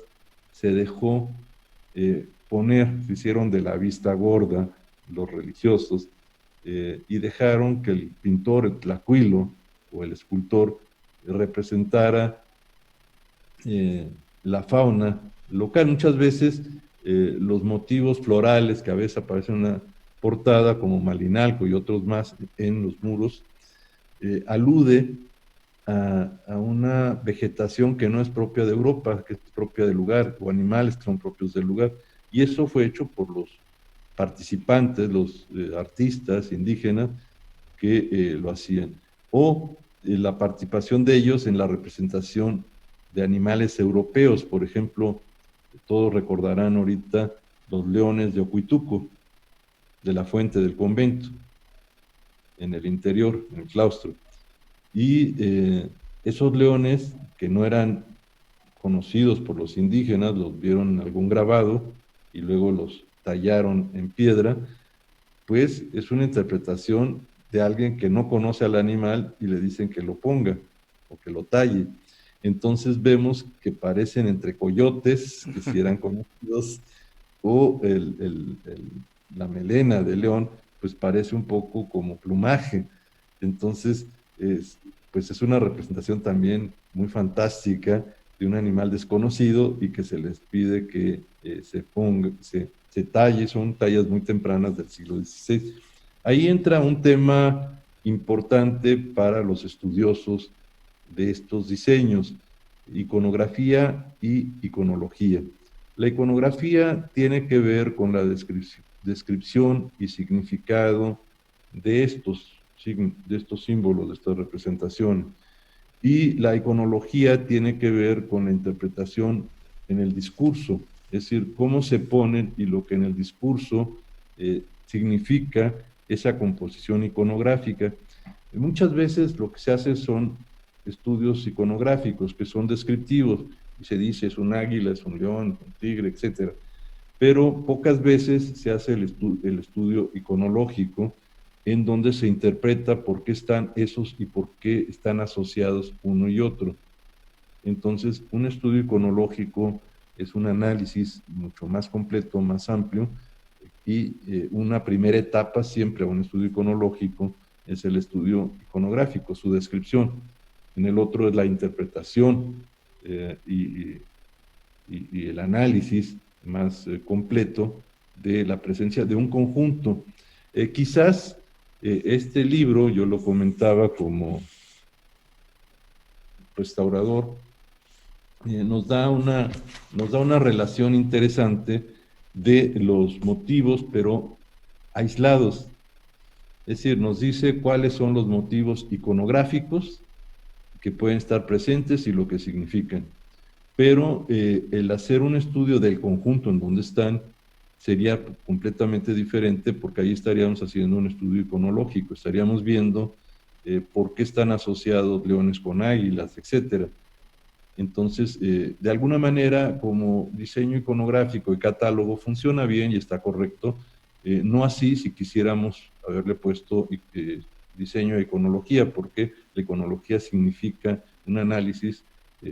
se dejó poner, se hicieron de la vista gorda los religiosos, y dejaron que el pintor, el tlacuilo o el escultor, representara la fauna local. Muchas veces los motivos florales que a veces aparecen en una portada, como Malinalco y otros más en los muros, alude a una vegetación que no es propia de Europa, que es propia del lugar, o animales que son propios del lugar. Y eso fue hecho por los participantes, los artistas indígenas que lo hacían. O la participación de ellos en la representación de animales europeos. Por ejemplo, todos recordarán ahorita los leones de Ocuituco, de la fuente del convento, en el interior, en el claustro. Y esos leones, que no eran conocidos por los indígenas, los vieron en algún grabado y luego los tallaron en piedra, pues es una interpretación de alguien que no conoce al animal y le dicen que lo ponga o que lo talle. Entonces vemos que parecen entre coyotes, que si eran conocidos, o la melena de león, pues parece un poco como plumaje. Entonces, pues es una representación también muy fantástica de un animal desconocido y que se les pide que se ponga, se talle, son tallas muy tempranas del siglo XVI. Ahí entra un tema importante para los estudiosos de estos diseños: iconografía y iconología. La iconografía tiene que ver con la descripción y significado de estos símbolos, de estas representaciones. Y la iconología tiene que ver con la interpretación en el discurso, es decir, cómo se ponen y lo que en el discurso significa esa composición iconográfica. Y muchas veces lo que se hace son estudios iconográficos que son descriptivos, y se dice es un águila, es un león, un tigre, etc. Pero pocas veces se hace el estudio iconológico, en donde se interpreta por qué están esos y por qué están asociados uno y otro. Entonces, un estudio iconológico es un análisis mucho más completo, más amplio, y una primera etapa siempre a un estudio iconológico es el estudio iconográfico, su descripción. En el otro es la interpretación y el análisis más completo de la presencia de un conjunto. Quizás este libro, yo lo comentaba como restaurador, nos da una relación interesante de los motivos, pero aislados. Es decir, nos dice cuáles son los motivos iconográficos que pueden estar presentes y lo que significan. Pero el hacer un estudio del conjunto en donde están sería completamente diferente, porque ahí estaríamos haciendo un estudio iconológico, estaríamos viendo por qué están asociados leones con águilas, etcétera. Entonces, de alguna manera, como diseño iconográfico y catálogo funciona bien y está correcto, no así si quisiéramos haberle puesto diseño e iconología, porque la iconología significa un análisis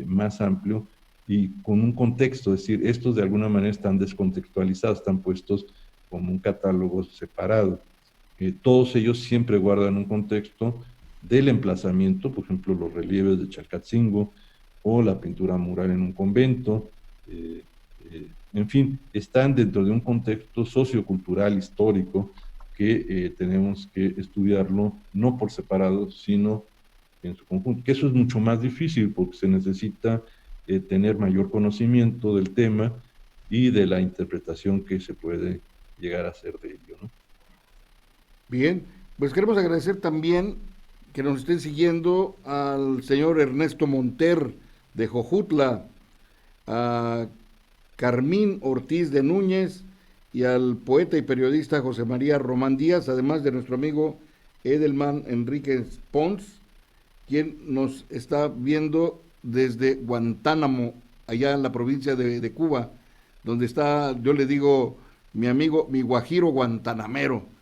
más amplio y con un contexto, es decir, estos de alguna manera están descontextualizados, están puestos como un catálogo separado. Todos ellos siempre guardan un contexto del emplazamiento, por ejemplo, los relieves de Chalcatzingo o la pintura mural en un convento, en fin, están dentro de un contexto sociocultural, histórico, que tenemos que estudiarlo no por separado, sino en su conjunto, que eso es mucho más difícil porque se necesita tener mayor conocimiento del tema y de la interpretación que se puede llegar a hacer de ello, ¿no? Bien, pues queremos agradecer también que nos estén siguiendo al señor Ernesto Monter de Jojutla, a Carmín Ortiz de Núñez y al poeta y periodista José María Román Díaz, además de nuestro amigo Edelman Enríquez Pons, quien nos está viendo desde Guantánamo, allá en la provincia de Cuba, donde está, yo le digo, mi amigo, mi guajiro guantanamero,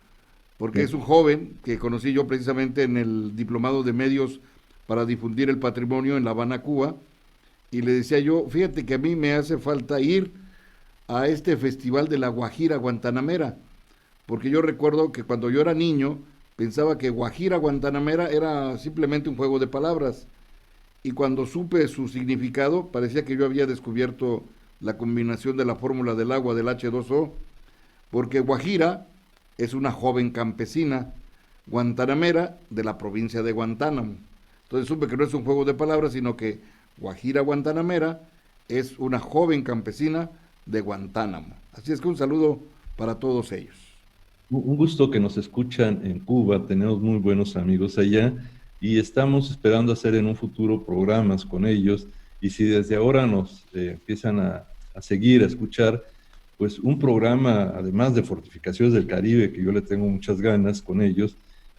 porque es un joven que conocí yo precisamente en el diplomado de medios para difundir el patrimonio en La Habana, Cuba, y le decía yo, fíjate que a mí me hace falta ir a este festival de la Guajira Guantanamera, porque yo recuerdo que cuando yo era niño pensaba que Guajira Guantanamera era simplemente un juego de palabras, y cuando supe su significado parecía que yo había descubierto la combinación de la fórmula del agua del H2O, porque Guajira es una joven campesina guantanamera de la provincia de Guantánamo. Entonces supe que no es un juego de palabras, sino que Guajira Guantanamera es una joven campesina de Guantánamo. Así es que un saludo para todos ellos. Un gusto que nos escuchan en Cuba, tenemos muy buenos amigos allá y estamos esperando hacer en un futuro programas con ellos y si desde ahora nos empiezan a seguir, a escuchar, pues un programa, además de Fortificaciones del Caribe, que yo le tengo muchas ganas con ellos,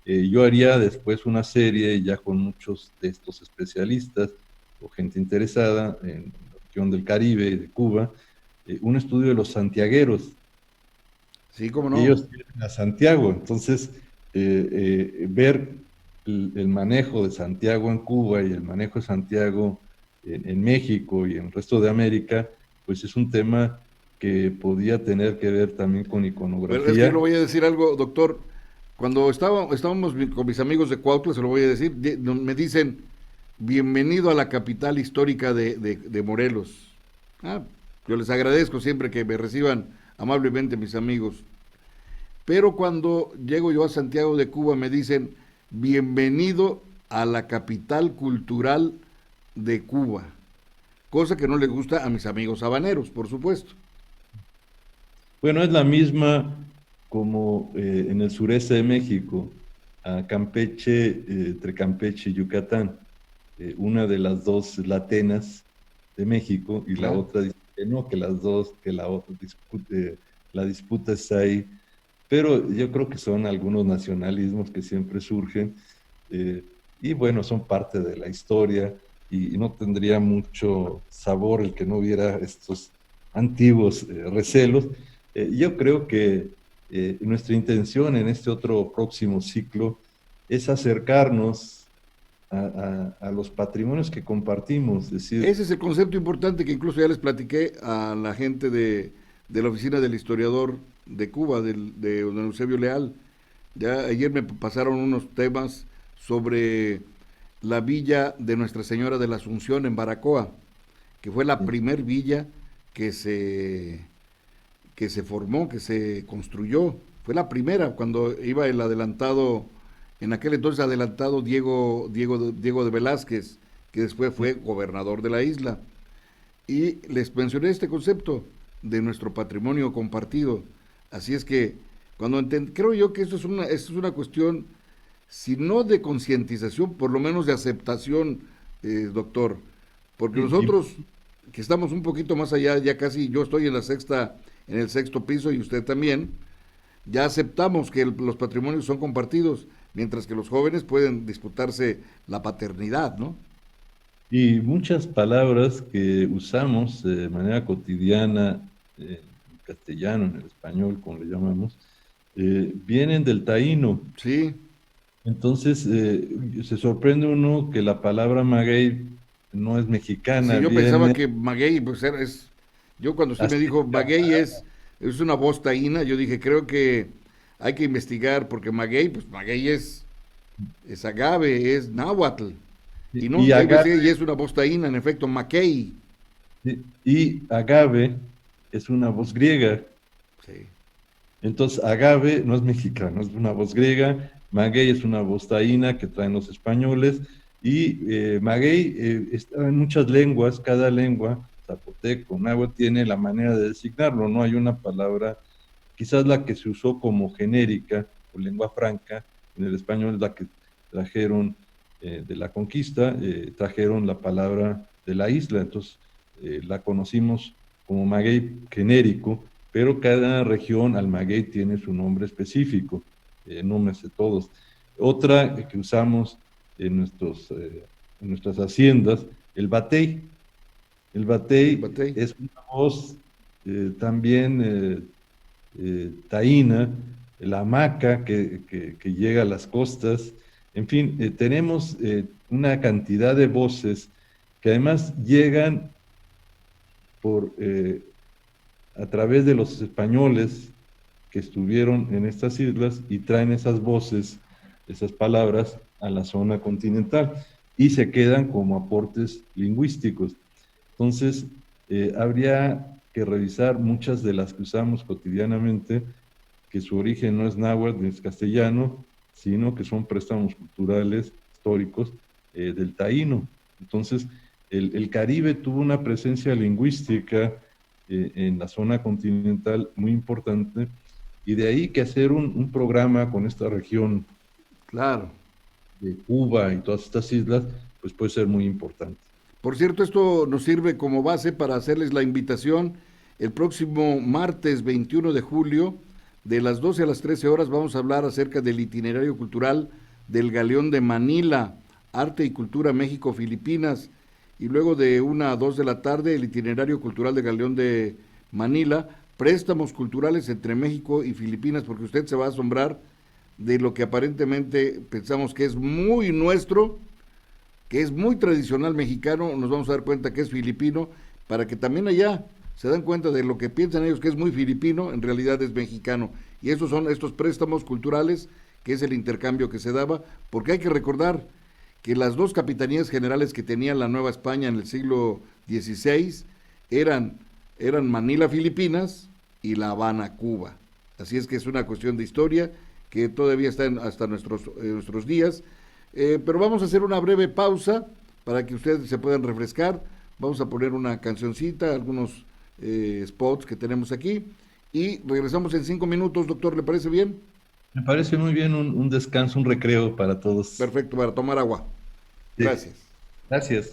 yo haría después una serie ya con muchos de estos especialistas o gente interesada en la región del Caribe y de Cuba, un estudio de los santiagueros. Sí, cómo Y no. ellos tienen a Santiago, entonces ver el manejo de Santiago en Cuba y el manejo de Santiago en México y en el resto de América, pues es un tema que podía tener que ver también con Pero es que yo le iconografía. voy a decir algo, doctor. Cuando estábamos con mis amigos de Cuautla, se lo voy a decir, me dicen, bienvenido a la capital histórica de Morelos. Ah, yo les agradezco siempre que me reciban amablemente mis amigos. Pero cuando llego yo a Santiago de Cuba me dicen, bienvenido a la capital cultural de Cuba. Cosa que no les gusta a mis amigos habaneros, por supuesto. Bueno, es la misma como en el sureste de México, a Campeche, entre Campeche y Yucatán. Una de las dos latenas de México y la Ah, otra dice que no, que las dos, que la otra discute, la disputa está ahí. Pero yo creo que son algunos nacionalismos que siempre surgen eh, y bueno, son parte de la historia y no tendría mucho sabor el que no hubiera estos antiguos recelos. Yo creo que nuestra intención en este otro próximo ciclo es acercarnos a los patrimonios que compartimos, es decir, ese es el concepto importante que incluso ya les platiqué a la gente de la oficina del historiador de Cuba, de don Eusebio Leal. Ya ayer me pasaron unos temas sobre la villa de Nuestra Señora de la Asunción en Baracoa, que fue la primer villa que se, que se formó, que se construyó. Fue la primera cuando iba el adelantado, en aquel entonces adelantado Diego de Velázquez, que después fue gobernador de la isla. Y les mencioné este concepto de nuestro patrimonio compartido. Así es que creo yo que esto es una cuestión, si no de concientización, por lo menos de aceptación, doctor. Porque y nosotros, que estamos un poquito más allá, ya casi yo estoy en el sexto piso y usted también, ya aceptamos que los patrimonios son compartidos, mientras que los jóvenes pueden disputarse la paternidad, ¿no? y muchas palabras que usamos de manera cotidiana en castellano, en el español, como le llamamos, vienen del taíno. Sí, Entonces, se sorprende uno que la palabra maguey no es sí, mexicana, yo pensaba viene que maguey, yo cuando usted me dijo azteca. maguey es una voz taína, yo dije, creo que hay que investigar, porque maguey, pues maguey es agave, es náhuatl, y no, Y ya agave, investigué y es una voz taína, en efecto, maquey. y agave es una voz griega. Sí. Entonces, agave no es mexicano, es una voz griega. Maguey es una voz taína que traen los españoles. Y maguey está en muchas lenguas, cada lengua, zapoteco, náhuatl, tiene la manera de designarlo. No hay una palabra, quizás la que se usó como genérica o lengua franca en el español es trajeron de la conquista, trajeron la palabra de la isla, entonces la conocimos como maguey genérico, pero cada región al maguey tiene su nombre específico, no me sé todos. Otra que usamos en nuestras haciendas, el batey. El batey es una voz también taína, la hamaca que llega a las costas. En fin, tenemos una cantidad de voces que además llegan a través de los españoles que estuvieron en estas islas y traen esas voces, esas palabras a la zona continental y se quedan como aportes lingüísticos. Entonces, habría que revisar muchas de las que usamos cotidianamente, que su origen no es náhuatl ni es castellano, sino que son préstamos culturales, históricos, del taíno. Entonces, el Caribe tuvo una presencia lingüística en la zona continental muy importante, y de ahí que hacer un programa con esta región, claro, de Cuba y todas estas islas, pues puede ser muy importante. Por cierto, esto nos sirve como base para hacerles la invitación. El próximo martes 21 de julio, de las 12 a las 13 horas, vamos a hablar acerca del itinerario cultural del Galeón de Manila, Arte y Cultura México-Filipinas, y luego de 1 a 2 de la tarde, el itinerario cultural del Galeón de Manila, préstamos culturales entre México y Filipinas, porque usted se va a asombrar de lo que aparentemente pensamos que es muy nuestro, que es muy tradicional mexicano, nos vamos a dar cuenta que es filipino, para que también allá se dan cuenta de lo que piensan ellos que es muy filipino, en realidad es mexicano. Y esos son estos préstamos culturales, que es el intercambio que se daba, porque hay que recordar que las dos capitanías generales que tenía la Nueva España en el siglo XVI eran Manila, Filipinas, y La Habana, Cuba. Así es que es una cuestión de historia que todavía está hasta nuestros días. Pero vamos a hacer una breve pausa para que ustedes se puedan refrescar. Vamos a poner una cancioncita, algunos spots que tenemos aquí, y regresamos en 5 minutos, doctor, ¿le parece bien? Me parece muy bien, un descanso, un recreo para todos. Perfecto, para tomar agua. Sí. Gracias. Gracias.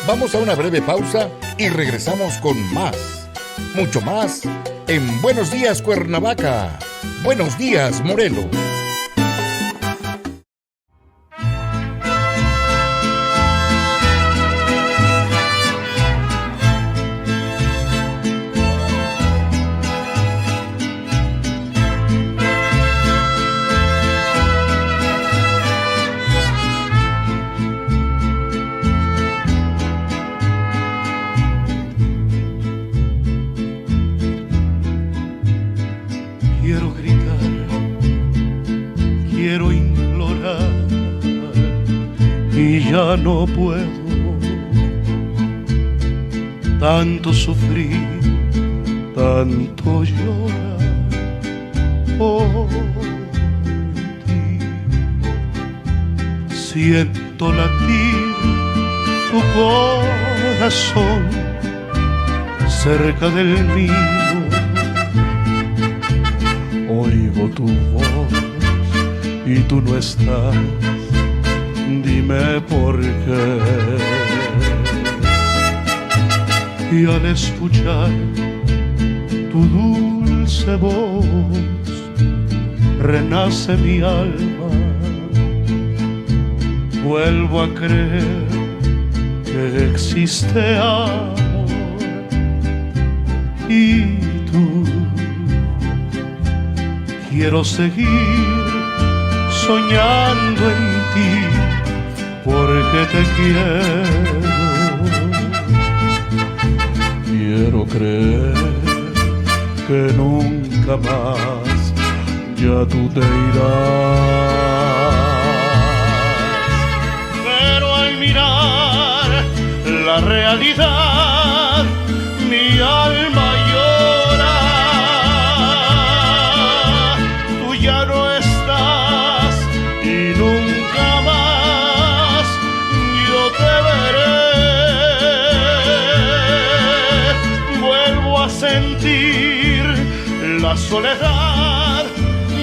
Vamos a una breve pausa y regresamos con más, mucho más, en Buenos Días Cuernavaca, Buenos Días Morelos. Ya no puedo tanto sufrir, tanto llorar por ti. Siento latir tu corazón cerca del mío. Oigo tu voz y tú no estás. Dime por qué. Y al escuchar tu dulce voz, renace mi alma. Vuelvo a creer que existe amor. Y tú, quiero seguir soñando en ti, porque te quiero. Quiero creer que nunca más ya tú te irás. Pero al mirar la realidad, mi alma llora. Tú ya no estás y nunca más yo te veré. Vuelvo a sentir la soledad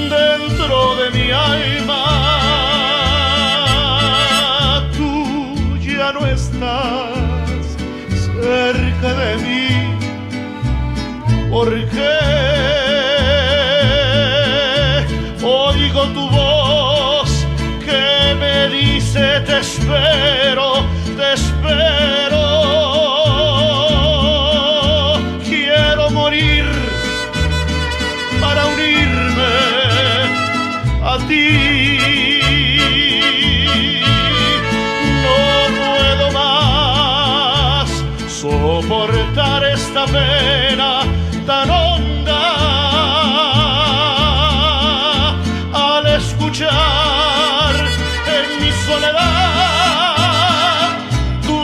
dentro de mi alma. triste, te espero, te espero. Quiero morir para unirme a ti. No puedo más soportar esta pena tan honda al escuchar en mi soledad tu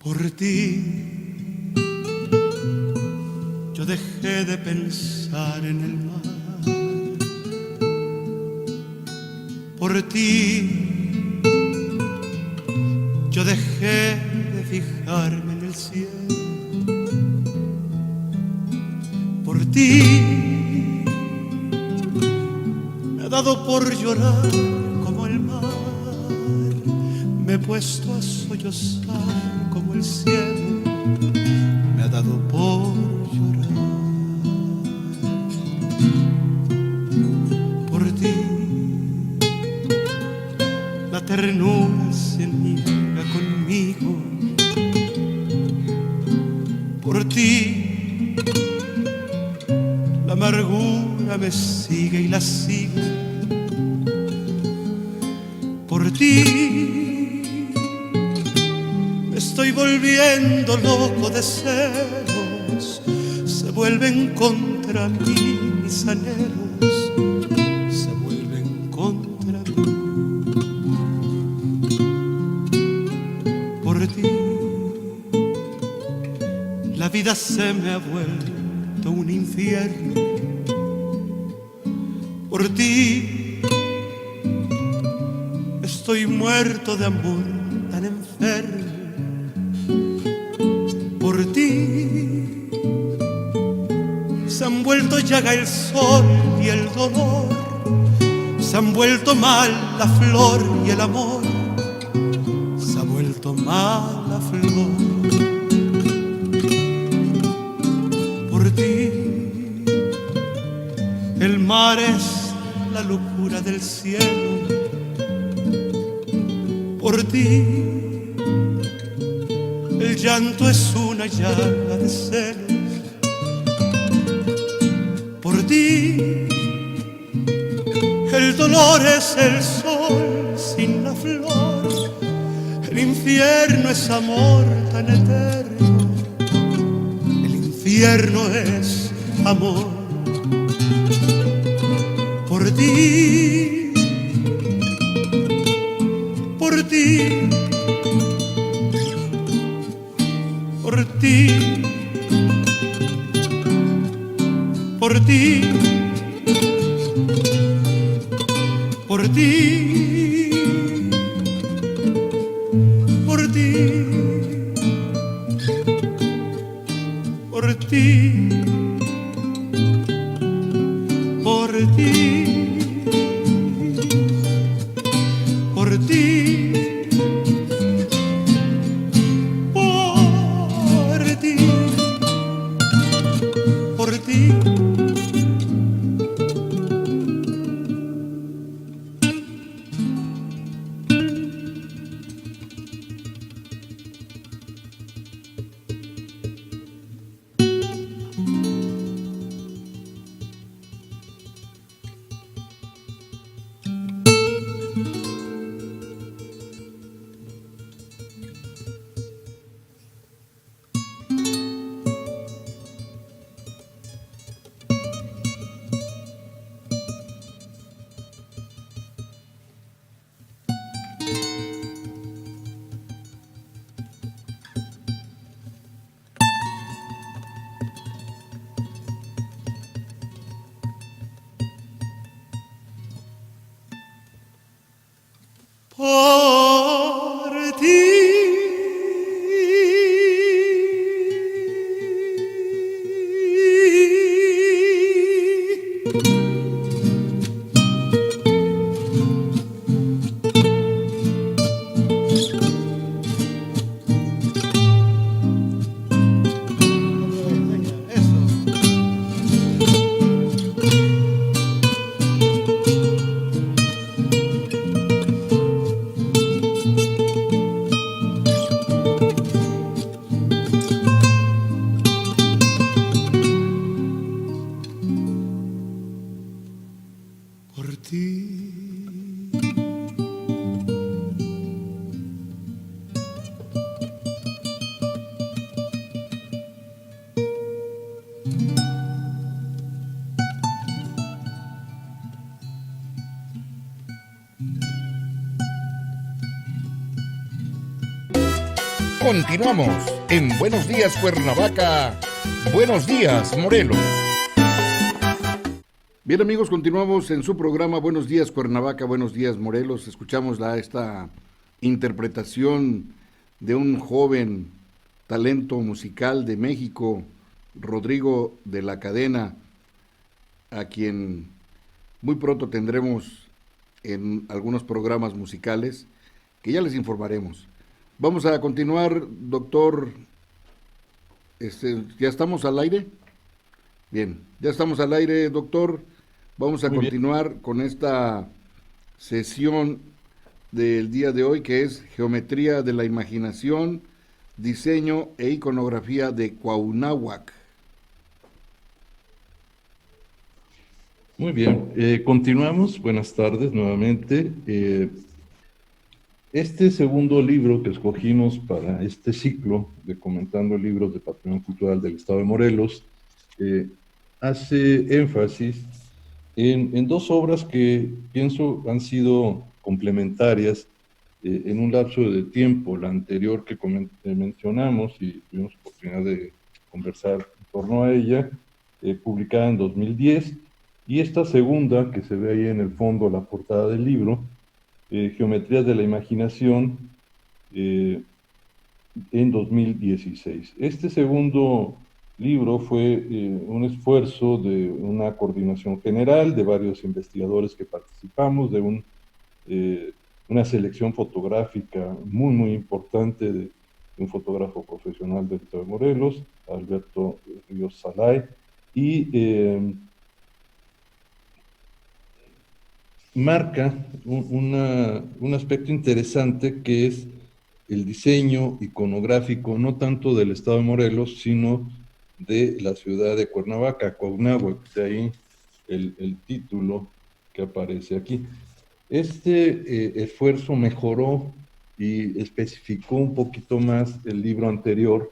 por ti. Yo dejé de pensar en el mar. Por ti yo dejé de fijarme en el cielo. Por ti me ha dado por llorar como el mar. Me he puesto a sollozar como el cielo. Me ha dado por llorar. Por ti la ternura se niega conmigo. Por ti la amargura me sigue y la sigue. Por ti me estoy volviendo loco de celos. Se vuelven contra mí mis anhelos. Se vuelven contra mí. Por ti la vida se me ha vuelto un infierno. Por ti estoy muerto de amor tan enfermo. Por ti se han vuelto llaga el sol y el dolor. Se han vuelto mal la flor y el amor. Se ha vuelto mal la flor. Por ti el mar es la locura del cielo. Por ti el llanto es una llaga de celos. Por ti el dolor es el sol sin la flor. El infierno es amor tan eterno. El infierno es amor. Por ti, por ti, por ti, por ti, por ti, por ti, por ti, por ti. Por ti, por ti, por ti. por ti. Por ti. Continuamos en Buenos Días Cuernavaca, Buenos Días Morelos. Bien amigos, continuamos en su programa Buenos Días Cuernavaca, Buenos Días Morelos. Escuchamos esta interpretación de un joven talento musical de México, Rodrigo de la Cadena, a quien muy pronto tendremos en algunos programas musicales que ya les informaremos. Vamos a continuar, doctor. ¿Ya estamos al aire? Bien, ya estamos al aire, doctor. Vamos a continuar con esta sesión del día de hoy, que es Geometría de la Imaginación, Diseño e Iconografía de Cuauhnáhuac. Muy bien, continuamos. Buenas tardes nuevamente. Este segundo libro que escogimos para este ciclo de Comentando Libros de Patrimonio Cultural del Estado de Morelos hace énfasis en dos obras que pienso han sido complementarias en un lapso de tiempo. La anterior que mencionamos y tuvimos oportunidad de conversar en torno a ella, publicada en 2010, y esta segunda que se ve ahí en el fondo, la portada del libro, Geometrías de la Imaginación, en 2016. Este segundo libro fue un esfuerzo de una coordinación general de varios investigadores que participamos, de una selección fotográfica muy importante de un fotógrafo profesional del Estado de Morelos, Alberto Ríos Salay, y marca un aspecto interesante que es el diseño iconográfico, no tanto del Estado de Morelos, sino de la ciudad de Cuernavaca, Cuauhnáhuac, de ahí el título que aparece aquí. Este esfuerzo mejoró y especificó un poquito más el libro anterior,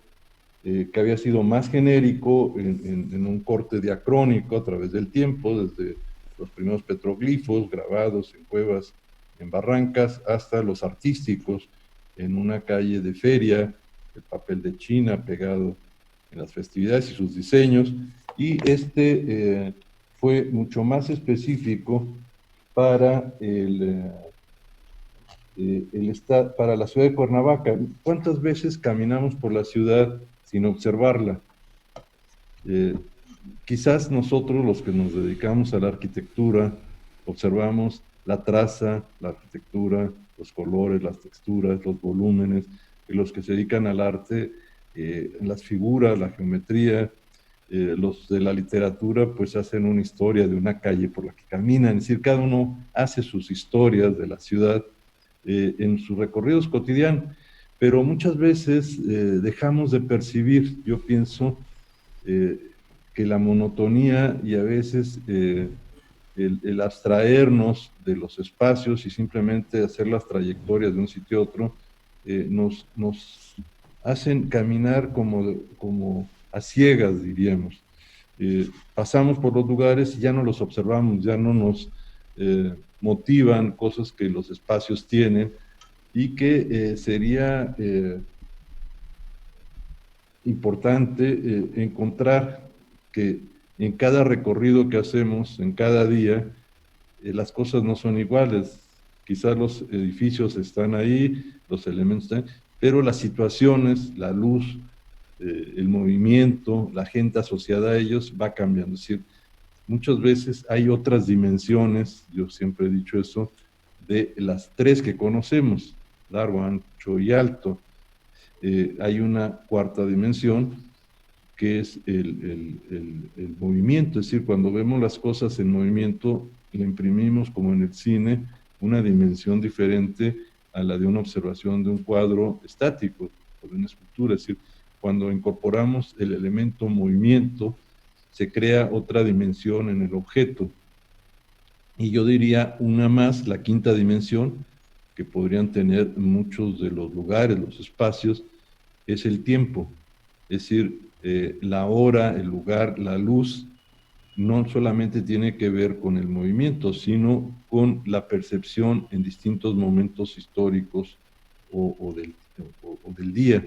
que había sido más genérico en un corte diacrónico a través del tiempo, desde los primeros petroglifos grabados en cuevas, en barrancas, hasta los artísticos en una calle de feria, el papel de China pegado en las festividades y sus diseños, y fue mucho más específico para para la ciudad de Cuernavaca. ¿Cuántas veces caminamos por la ciudad sin observarla? Quizás nosotros, los que nos dedicamos a la arquitectura, observamos la traza, la arquitectura, los colores, las texturas, los volúmenes, y los que se dedican al arte, las figuras, la geometría, los de la literatura, pues hacen una historia de una calle por la que caminan, es decir, cada uno hace sus historias de la ciudad en sus recorridos cotidianos, pero muchas veces dejamos de percibir, yo pienso, que la monotonía y a veces el abstraernos de los espacios y simplemente hacer las trayectorias de un sitio a otro nos hacen caminar como a ciegas, diríamos. Pasamos por los lugares y ya no los observamos, ya no nos motivan cosas que los espacios tienen y que sería importante encontrar que en cada recorrido que hacemos, en cada día, las cosas no son iguales, quizás los edificios están ahí, los elementos están ahí, pero las situaciones, la luz, el movimiento, la gente asociada a ellos va cambiando. Es decir, muchas veces hay otras dimensiones, yo siempre he dicho eso, de las tres que conocemos, largo, ancho y alto. Hay una cuarta dimensión que es el movimiento, es decir, cuando vemos las cosas en movimiento, le imprimimos, como en el cine, una dimensión diferente a la de una observación de un cuadro estático o de una escultura. Es decir, cuando incorporamos el elemento movimiento, se crea otra dimensión en el objeto. Y yo diría una más, la quinta dimensión, que podrían tener muchos de los lugares, los espacios, es el tiempo. Es decir, la hora, el lugar, la luz, no solamente tiene que ver con el movimiento, sino con la percepción en distintos momentos históricos o del día.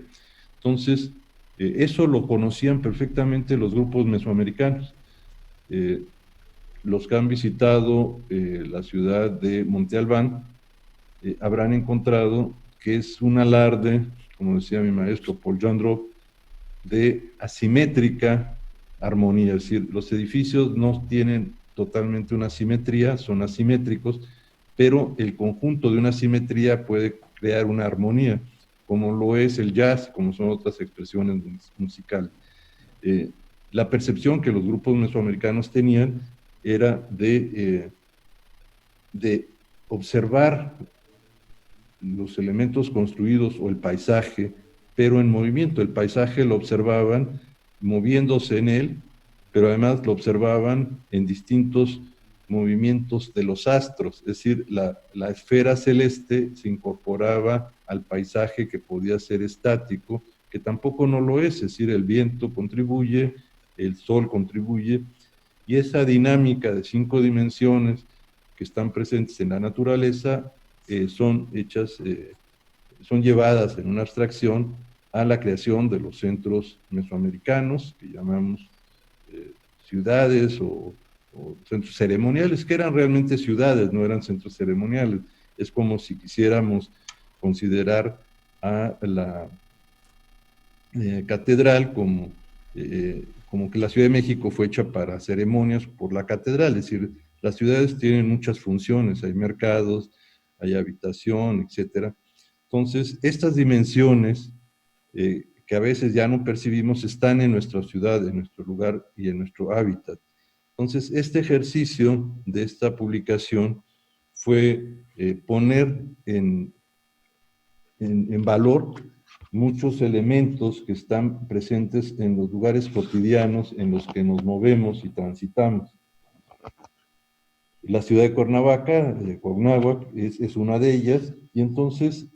Entonces, eso lo conocían perfectamente los grupos mesoamericanos. Los que han visitado la ciudad de Monte Albán habrán encontrado que es un alarde, como decía mi maestro Paul Jandrop, de asimétrica armonía. Es decir, los edificios no tienen totalmente una simetría, son asimétricos, pero el conjunto de una simetría puede crear una armonía, como lo es el jazz, como son otras expresiones musicales. La percepción que los grupos mesoamericanos tenían era de observar los elementos construidos o el paisaje, pero en movimiento. El paisaje lo observaban moviéndose en él, pero además lo observaban en distintos movimientos de los astros, es decir, la esfera celeste se incorporaba al paisaje que podía ser estático, que tampoco no lo es decir, el viento contribuye, el sol contribuye, y esa dinámica de 5 dimensiones que están presentes en la naturaleza son llevadas en una abstracción a la creación de los centros mesoamericanos, que llamamos ciudades o centros ceremoniales, que eran realmente ciudades, no eran centros ceremoniales. Es como si quisiéramos considerar a la catedral como que la Ciudad de México fue hecha para ceremonias por la catedral, es decir, las ciudades tienen muchas funciones, hay mercados, hay habitación, etcétera. Entonces, estas dimensiones que a veces ya no percibimos están en nuestra ciudad, en nuestro lugar y en nuestro hábitat. Entonces, este ejercicio de esta publicación fue poner en valor muchos elementos que están presentes en los lugares cotidianos en los que nos movemos y transitamos. La ciudad de Cuernavaca, Cuauhnáhuac, es una de ellas, y entonces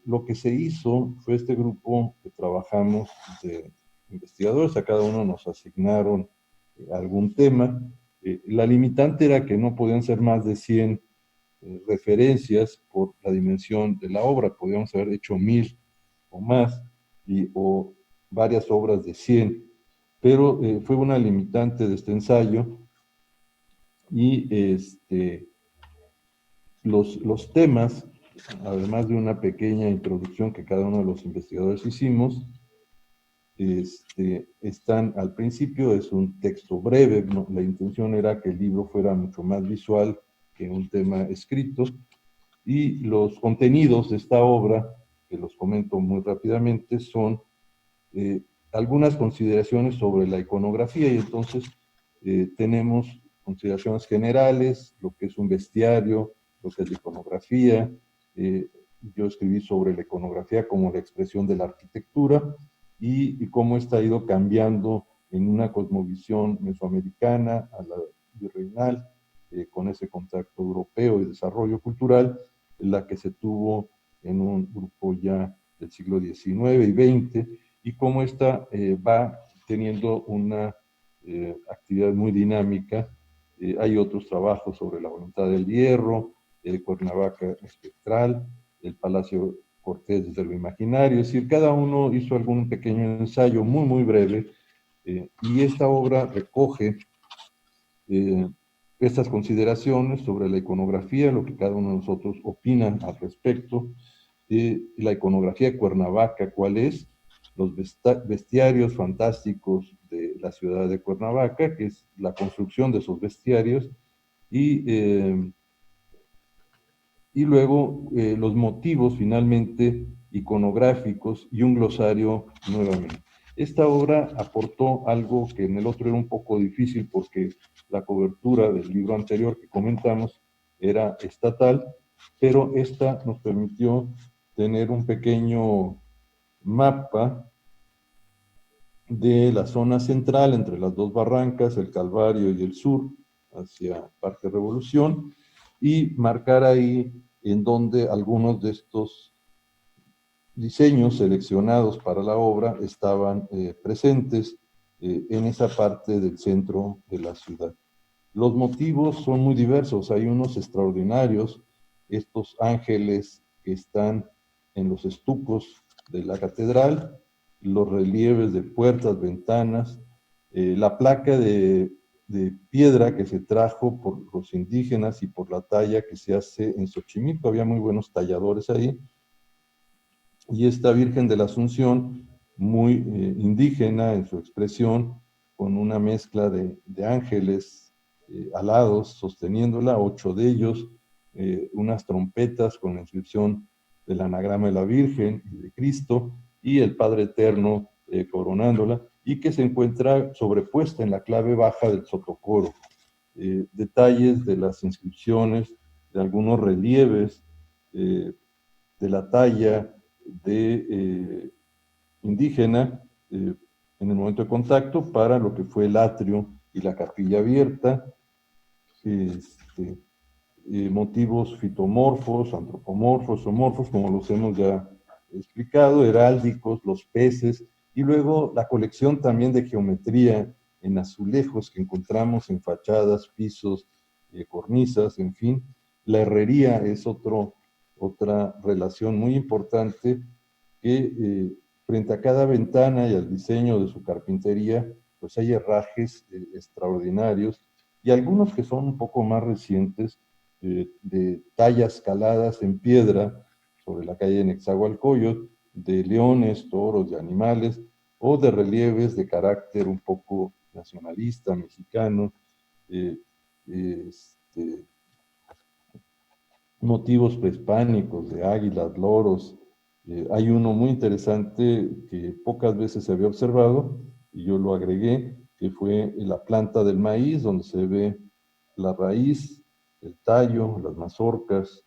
lo que se hizo fue este grupo que trabajamos de investigadores, a cada uno nos asignaron algún tema. La limitante era que no podían ser más de 100 referencias por la dimensión de la obra, podíamos haber hecho 1000 o más, o varias obras de 100, pero fue una limitante de este ensayo. Y los temas, además de una pequeña introducción que cada uno de los investigadores hicimos, están al principio, es un texto breve, ¿no? La intención era que el libro fuera mucho más visual que un tema escrito, y los contenidos de esta obra, que los comento muy rápidamente, son algunas consideraciones sobre la iconografía, y entonces tenemos consideraciones generales, lo que es un bestiario, lo que es la iconografía. Yo escribí sobre la iconografía como la expresión de la arquitectura y cómo esta ha ido cambiando en una cosmovisión mesoamericana a la virreinal, con ese contacto europeo y desarrollo cultural, la que se tuvo en un grupo ya del siglo XIX y XX, y cómo esta va teniendo una actividad muy dinámica. Hay otros trabajos sobre la voluntad del hierro, Cuernavaca espectral, el Palacio Cortés desde lo imaginario, es decir, cada uno hizo algún pequeño ensayo muy, muy breve, y esta obra recoge estas consideraciones sobre la iconografía, lo que cada uno de nosotros opina al respecto de la iconografía de Cuernavaca, cuál es, los bestiarios fantásticos de la ciudad de Cuernavaca, que es la construcción de esos bestiarios, y luego los motivos finalmente iconográficos y un glosario nuevamente. Esta obra aportó algo que en el otro era un poco difícil porque la cobertura del libro anterior que comentamos era estatal, pero esta nos permitió tener un pequeño mapa de la zona central entre las dos barrancas, el Calvario y el sur, hacia Parque Revolución, y marcar ahí en donde algunos de estos diseños seleccionados para la obra estaban presentes en esa parte del centro de la ciudad. Los motivos son muy diversos, hay unos extraordinarios, estos ángeles que están en los estucos de la catedral, los relieves de puertas, ventanas, la placa de piedra que se trajo por los indígenas y por la talla que se hace en Xochimilco, había muy buenos talladores ahí, y esta Virgen de la Asunción, muy indígena en su expresión, con una mezcla de ángeles alados sosteniéndola, 8 de ellos, unas trompetas con la inscripción del anagrama de la Virgen y de Cristo, y el Padre Eterno coronándola, y que se encuentra sobrepuesta en la clave baja del sotocoro. Detalles de las inscripciones, de algunos relieves, de la talla de indígena en el momento de contacto para lo que fue el atrio y la capilla abierta, motivos fitomorfos, antropomorfos, zoomorfos, como los hemos ya explicado, heráldicos, los peces, y luego la colección también de geometría en azulejos que encontramos en fachadas, pisos, cornisas, en fin. La herrería es otra relación muy importante que frente a cada ventana y al diseño de su carpintería, pues hay herrajes extraordinarios y algunos que son un poco más recientes, de tallas caladas en piedra sobre la calle de Nezahualcóyotl, de leones, toros, de animales, o de relieves de carácter un poco nacionalista, mexicano, motivos prehispánicos de águilas, loros. Hay uno muy interesante que pocas veces se había observado, y yo lo agregué, que fue la planta del maíz, donde se ve la raíz, el tallo, las mazorcas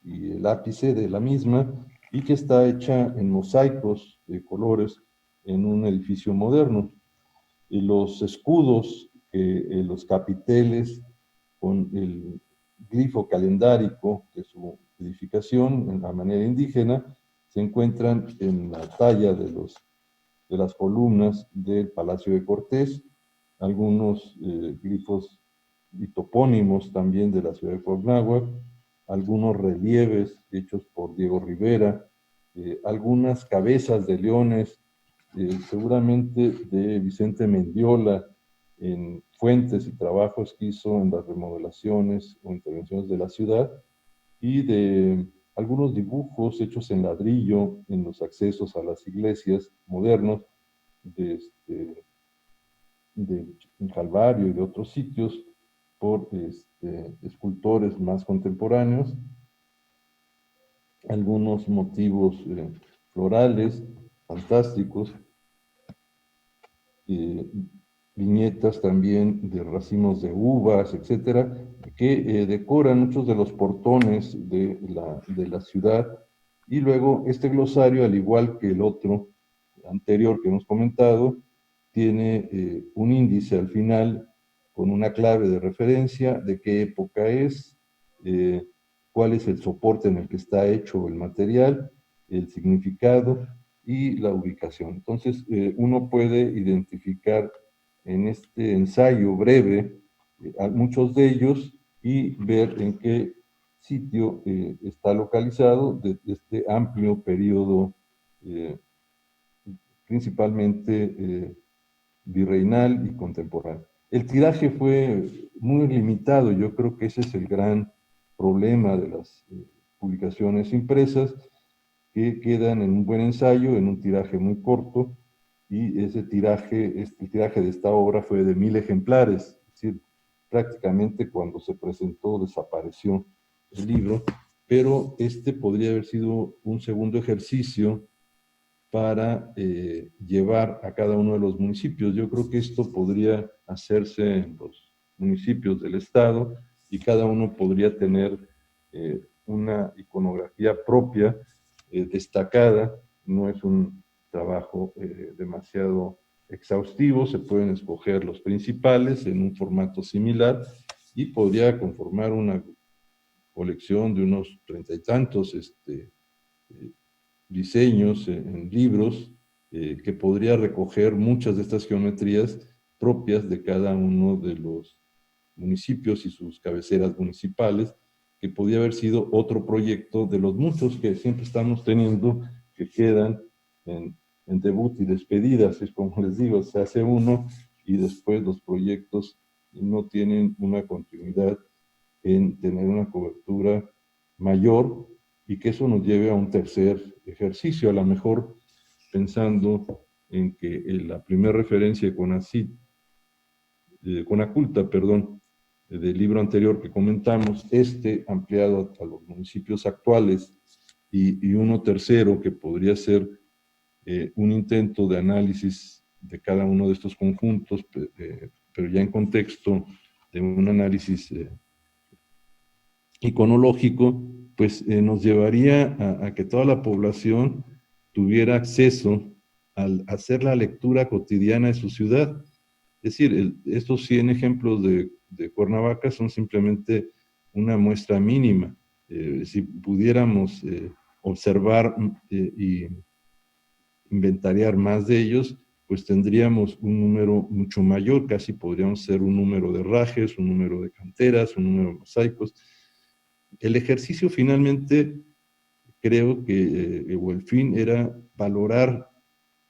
y el ápice de la misma, y que está hecha en mosaicos de colores en un edificio moderno. Y los escudos, los capiteles, con el glifo calendárico de su edificación en la manera indígena, se encuentran en la talla de las columnas del Palacio de Cortés, algunos glifos y topónimos también de la ciudad de Cuauhnáhuac, algunos relieves hechos por Diego Rivera, algunas cabezas de leones, seguramente de Vicente Mendiola, en fuentes y trabajos que hizo en las remodelaciones o intervenciones de la ciudad, y de algunos dibujos hechos en ladrillo en los accesos a las iglesias modernos de Calvario y de otros sitios por escultores más contemporáneos, algunos motivos florales fantásticos, viñetas también de racimos de uvas, etcétera, que decoran muchos de los portones de la ciudad. Y luego este glosario, al igual que el otro anterior que hemos comentado, tiene un índice al final con una clave de referencia de qué época es, cuál es el soporte en el que está hecho el material, el significado y la ubicación. Entonces, uno puede identificar en este ensayo breve a muchos de ellos y ver en qué sitio está localizado de este amplio periodo, principalmente virreinal y contemporáneo. El tiraje fue muy limitado. Yo creo que ese es el gran problema de las publicaciones impresas, que quedan en un buen ensayo, en un tiraje muy corto, y ese tiraje, el tiraje de esta obra fue de 1000 ejemplares, es decir, prácticamente cuando se presentó desapareció el libro, pero este podría haber sido un segundo ejercicio para llevar a cada uno de los municipios. Yo creo que esto podría hacerse en los municipios del estado y cada uno podría tener una iconografía propia, destacada. No es un trabajo demasiado exhaustivo, se pueden escoger los principales en un formato similar y podría conformar una colección de unos 30 y tantos diseños en libros que podría recoger muchas de estas geometrías propias de cada uno de los municipios y sus cabeceras municipales, que podría haber sido otro proyecto de los muchos que siempre estamos teniendo, que quedan en debut y despedidas. Es como les digo, se hace uno y después los proyectos no tienen una continuidad en tener una cobertura mayor, y que eso nos lleve a un tercer ejercicio, a lo mejor pensando en que la primera referencia de Conaculta, perdón, del libro anterior que comentamos, ampliado a los municipios actuales, y uno tercero que podría ser un intento de análisis de cada uno de estos conjuntos, pero ya en contexto de un análisis iconológico, pues nos llevaría a que toda la población tuviera acceso al hacer la lectura cotidiana de su ciudad. Es decir, estos 100 ejemplos de Cuernavaca son simplemente una muestra mínima. Si pudiéramos observar y inventariar más de ellos, pues tendríamos un número mucho mayor, casi podríamos ser un número de rajes, un número de canteras, un número de mosaicos. El ejercicio finalmente, creo que, o el fin, era valorar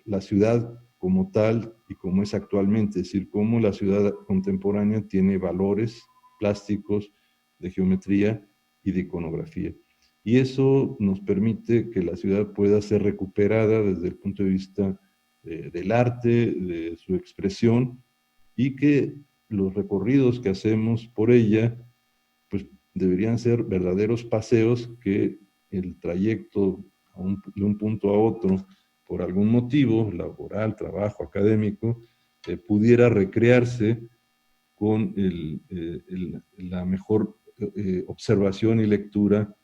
la ciudad como tal y como es actualmente, es decir, cómo la ciudad contemporánea tiene valores plásticos, de geometría y de iconografía. Y eso nos permite que la ciudad pueda ser recuperada desde el punto de vista del arte, de su expresión, y que los recorridos que hacemos por ella, pues deberían ser verdaderos paseos, que el trayecto de un punto a otro, por algún motivo, laboral, trabajo, académico, pudiera recrearse con la mejor observación y lectura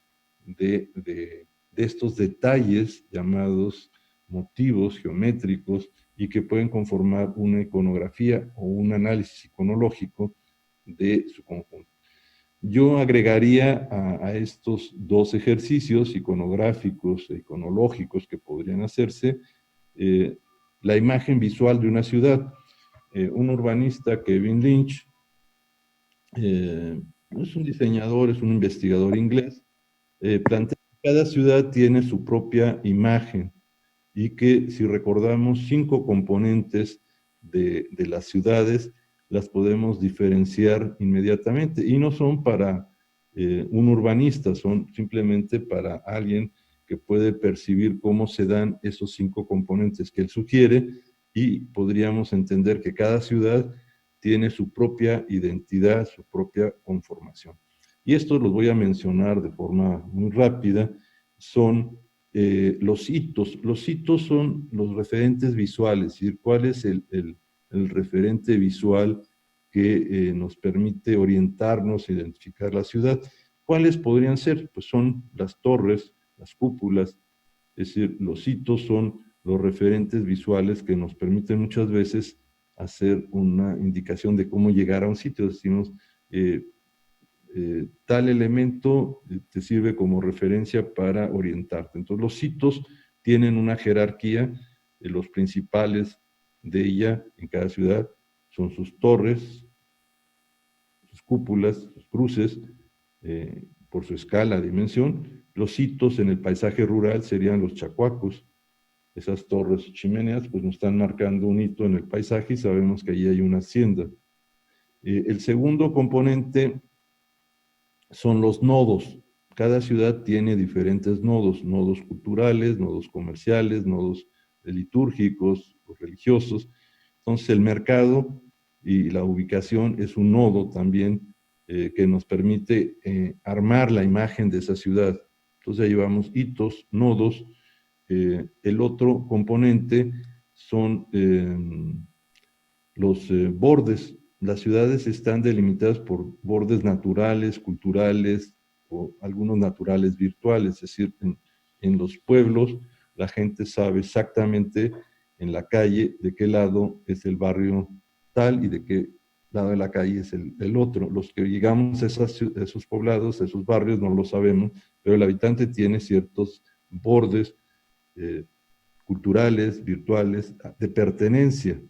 de estos detalles llamados motivos geométricos, y que pueden conformar una iconografía o un análisis iconológico de su conjunto. Yo agregaría a estos dos ejercicios iconográficos e iconológicos que podrían hacerse la imagen visual de una ciudad. Un urbanista, Kevin Lynch, es un diseñador, es un investigador inglés, plantea que cada ciudad tiene su propia imagen, y que si recordamos 5 componentes de las ciudades, las podemos diferenciar inmediatamente, y no son para un urbanista, son simplemente para alguien que puede percibir cómo se dan esos 5 componentes que él sugiere, y podríamos entender que cada ciudad tiene su propia identidad, su propia conformación. Y estos los voy a mencionar de forma muy rápida. Son los hitos. Los hitos son los referentes visuales, es decir, cuál es el referente visual que nos permite orientarnos, identificar la ciudad. ¿Cuáles podrían ser? Pues son las torres, las cúpulas, es decir, los hitos son los referentes visuales que nos permiten muchas veces hacer una indicación de cómo llegar a un sitio. Decimos, tal elemento te sirve como referencia para orientarte. Entonces, los hitos tienen una jerarquía. Los principales de ella en cada ciudad son sus torres, sus cúpulas, sus cruces, por su escala, dimensión. Los hitos en el paisaje rural serían los chacuacos. Esas torres chimeneas pues nos están marcando un hito en el paisaje, y sabemos que allí hay una hacienda. El segundo componente son los nodos. Cada ciudad tiene diferentes nodos, nodos culturales, nodos comerciales, nodos litúrgicos o religiosos. Entonces el mercado y la ubicación es un nodo también que nos permite armar la imagen de esa ciudad. Entonces ahí llevamos hitos, nodos. El otro componente son los bordes. Las ciudades están delimitadas por bordes naturales, culturales o algunos naturales virtuales, es decir, en los pueblos la gente sabe exactamente en la calle de qué lado es el barrio tal y de qué lado de la calle es el otro. Los que llegamos a esos poblados, a esos barrios, no lo sabemos, pero el habitante tiene ciertos bordes culturales, virtuales, de pertenencia.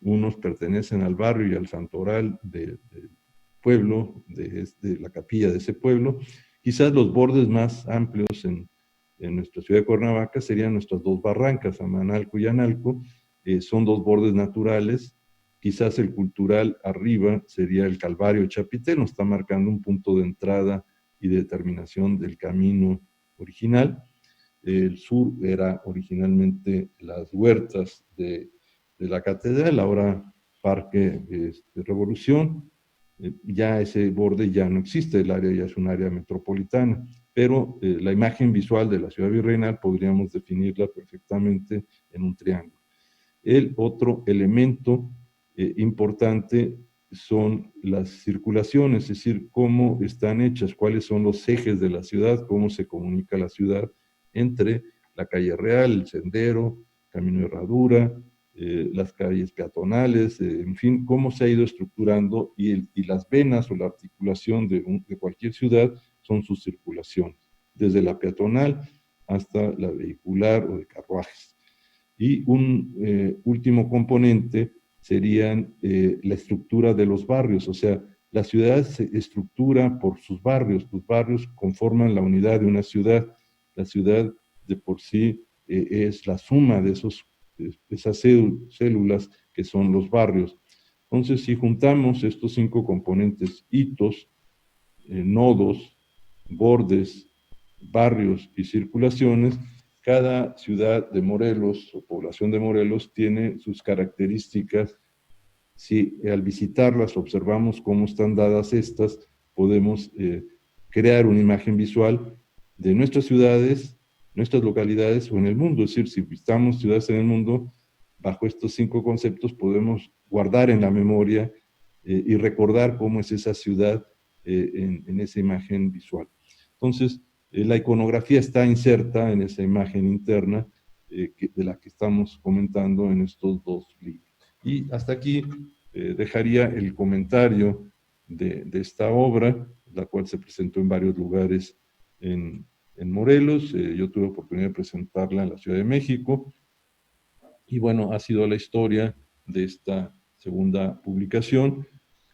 Unos pertenecen al barrio y al santoral del pueblo, de la capilla de ese pueblo. Quizás los bordes más amplios en nuestra ciudad de Cuernavaca serían nuestras dos barrancas, Amanalco y Analco. Son dos bordes naturales. Quizás el cultural arriba sería el Calvario Chapitel, nos está marcando un punto de entrada y de terminación del camino original. El sur era originalmente las huertas de la catedral, ahora Parque Revolución. Ya ese borde ya no existe, el área ya es un área metropolitana, pero la imagen visual de la ciudad virreinal podríamos definirla perfectamente en un triángulo. El otro elemento importante son las circulaciones, es decir, cómo están hechas, cuáles son los ejes de la ciudad, cómo se comunica la ciudad entre la calle Real, el Sendero, Camino de Herradura, las calles peatonales, en fin, cómo se ha ido estructurando y las venas o la articulación de cualquier ciudad son sus circulaciones, desde la peatonal hasta la vehicular o de carruajes. Y un último componente serían la estructura de los barrios, o sea, la ciudad se estructura por sus barrios, los barrios conforman la unidad de una ciudad, la ciudad de por sí es la suma de esas células que son los barrios. Entonces, si juntamos estos 5 componentes, hitos, nodos, bordes, barrios y circulaciones, cada ciudad de Morelos o población de Morelos tiene sus características. Si al visitarlas observamos cómo están dadas estas, podemos crear una imagen visual de nuestras ciudades, nuestras localidades o en el mundo. Es decir, si visitamos ciudades en el mundo, bajo estos 5 conceptos podemos guardar en la memoria y recordar cómo es esa ciudad en esa imagen visual. Entonces, la iconografía está inserta en esa imagen interna de la que estamos comentando en estos 2 libros. Y hasta aquí dejaría el comentario de esta obra, la cual se presentó en varios lugares en Morelos. Yo tuve oportunidad de presentarla en la Ciudad de México. Y bueno, ha sido la historia de esta segunda publicación,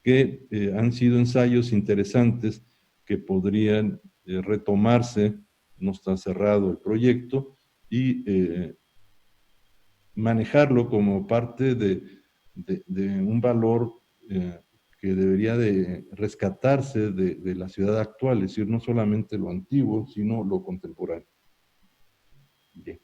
que han sido ensayos interesantes que podrían retomarse, no está cerrado el proyecto, y manejarlo como parte de un valor que debería de rescatarse de la ciudad actual, es decir, no solamente lo antiguo, sino lo contemporáneo. Bien,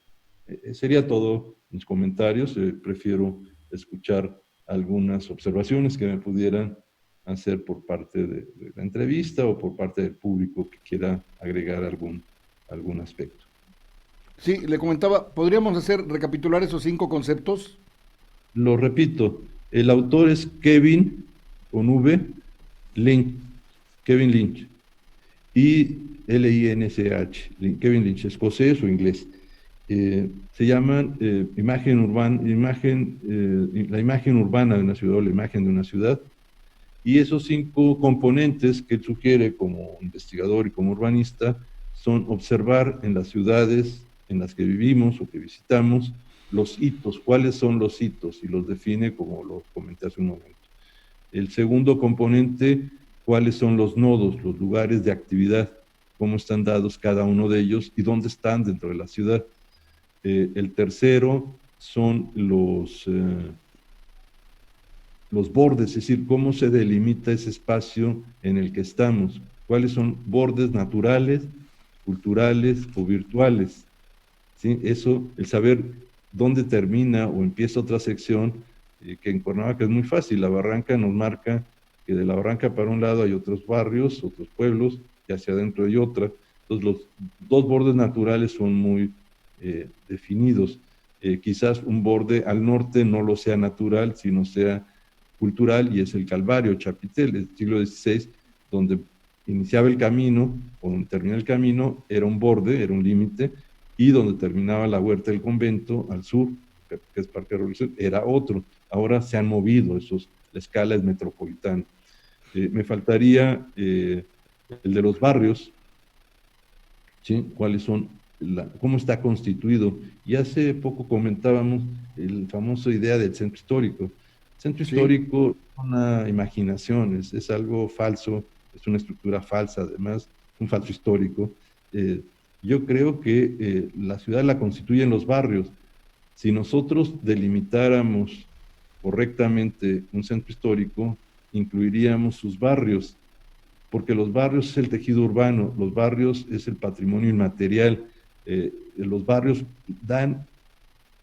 sería todo mis comentarios. Prefiero escuchar algunas observaciones que me pudieran hacer por parte de la entrevista o por parte del público que quiera agregar algún aspecto. Sí, le comentaba, ¿podríamos recapitular esos 5 conceptos? Lo repito, el autor es Kevin, con V, Lynch, Kevin Lynch, y L-I-N-C-H, Kevin Lynch, escocés o inglés. Se llaman la imagen urbana de una ciudad o la imagen de una ciudad, y esos 5 componentes que él sugiere como investigador y como urbanista son observar en las ciudades en las que vivimos o que visitamos los hitos, cuáles son los hitos, y los define como lo comenté hace un momento. El segundo componente, cuáles son los nodos, los lugares de actividad, cómo están dados cada uno de ellos y dónde están dentro de la ciudad. El tercero son los bordes, es decir, cómo se delimita ese espacio en el que estamos, cuáles son bordes naturales, culturales o virtuales. ¿Sí? Eso, el saber dónde termina o empieza otra sección, que en Cuernavaca es muy fácil, la barranca nos marca que de la barranca para un lado hay otros barrios, otros pueblos, y hacia adentro hay otra. Entonces los dos bordes naturales son muy definidos. Quizás un borde al norte no lo sea natural, sino sea cultural, y es el Calvario, Chapitel, del siglo XVI, donde iniciaba el camino, o donde termina el camino, era un borde, era un límite, y donde terminaba la huerta del convento, al sur, que es Parque Revolución, era otro. Ahora se han movido esos, la escala es metropolitana. Me faltaría el de los barrios, ¿sí? ¿Cuáles son? ¿Cómo está constituido? Y hace poco comentábamos la famosa idea del centro histórico. El centro histórico es una imaginación, es algo falso, es una estructura falsa, además, un falso histórico. Yo creo que la ciudad la constituyen los barrios. Si nosotros delimitáramos correctamente un centro histórico, incluiríamos sus barrios, porque los barrios es el tejido urbano, los barrios es el patrimonio inmaterial, los barrios dan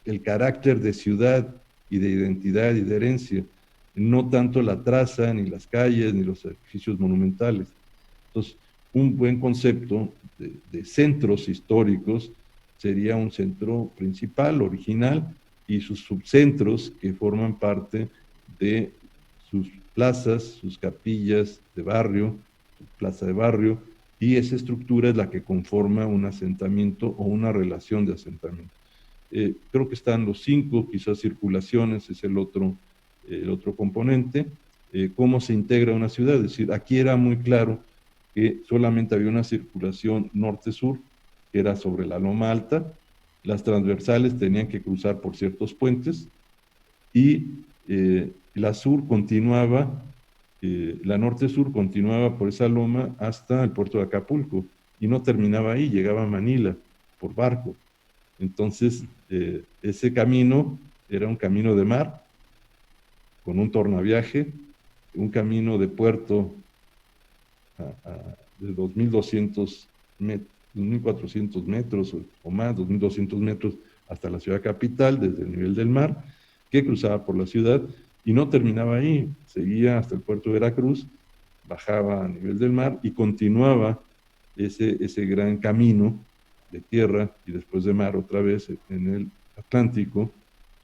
el carácter de ciudad y de identidad y de herencia, no tanto la traza, ni las calles, ni los edificios monumentales. Entonces, un buen concepto de centros históricos sería un centro principal, original, y sus subcentros que forman parte de sus plazas, sus capillas de barrio, su plaza de barrio, y esa estructura es la que conforma un asentamiento o una relación de asentamiento. Creo que están los 5, quizás circulaciones es el otro componente. Cómo se integra una ciudad, es decir, aquí era muy claro que solamente había una circulación norte-sur, que era sobre la Loma Alta, las transversales tenían que cruzar por ciertos puentes, y la sur continuaba, la norte-sur continuaba por esa loma hasta el puerto de Acapulco, y no terminaba ahí, llegaba a Manila por barco. Entonces, ese camino era un camino de mar, con un tornaviaje, un camino de puerto de 2.200 metros, 2.400 metros o más, 2.200 metros hasta la ciudad capital, desde el nivel del mar, que cruzaba por la ciudad y no terminaba ahí, seguía hasta el puerto de Veracruz, bajaba a nivel del mar y continuaba ese gran camino de tierra y después de mar otra vez en el Atlántico,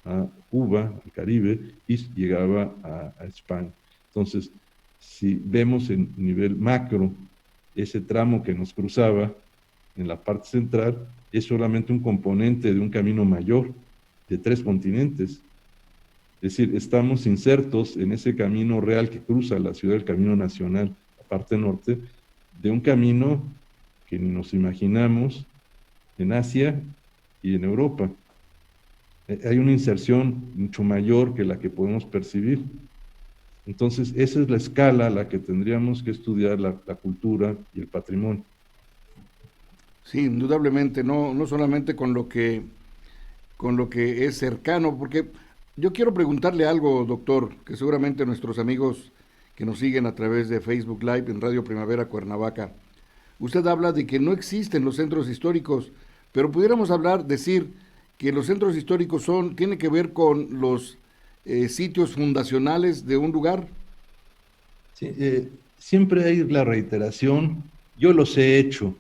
a Cuba, al Caribe, y llegaba a España. Entonces, si vemos en nivel macro ese tramo que nos cruzaba en la parte central, es solamente un componente de un camino mayor de 3 continentes. Es decir, estamos insertos en ese camino real que cruza la ciudad, el camino nacional, la parte norte, de un camino que ni nos imaginamos en Asia y en Europa. Hay una inserción mucho mayor que la que podemos percibir. Entonces, esa es la escala a la que tendríamos que estudiar la cultura y el patrimonio. Sí, indudablemente, no solamente con lo que es cercano, porque yo quiero preguntarle algo, doctor, que seguramente nuestros amigos que nos siguen a través de Facebook Live en Radio Primavera Cuernavaca, usted habla de que no existen los centros históricos, pero pudiéramos decir que los centros históricos tienen que ver con los sitios fundacionales de un lugar. Sí, siempre hay la reiteración, yo los he hecho,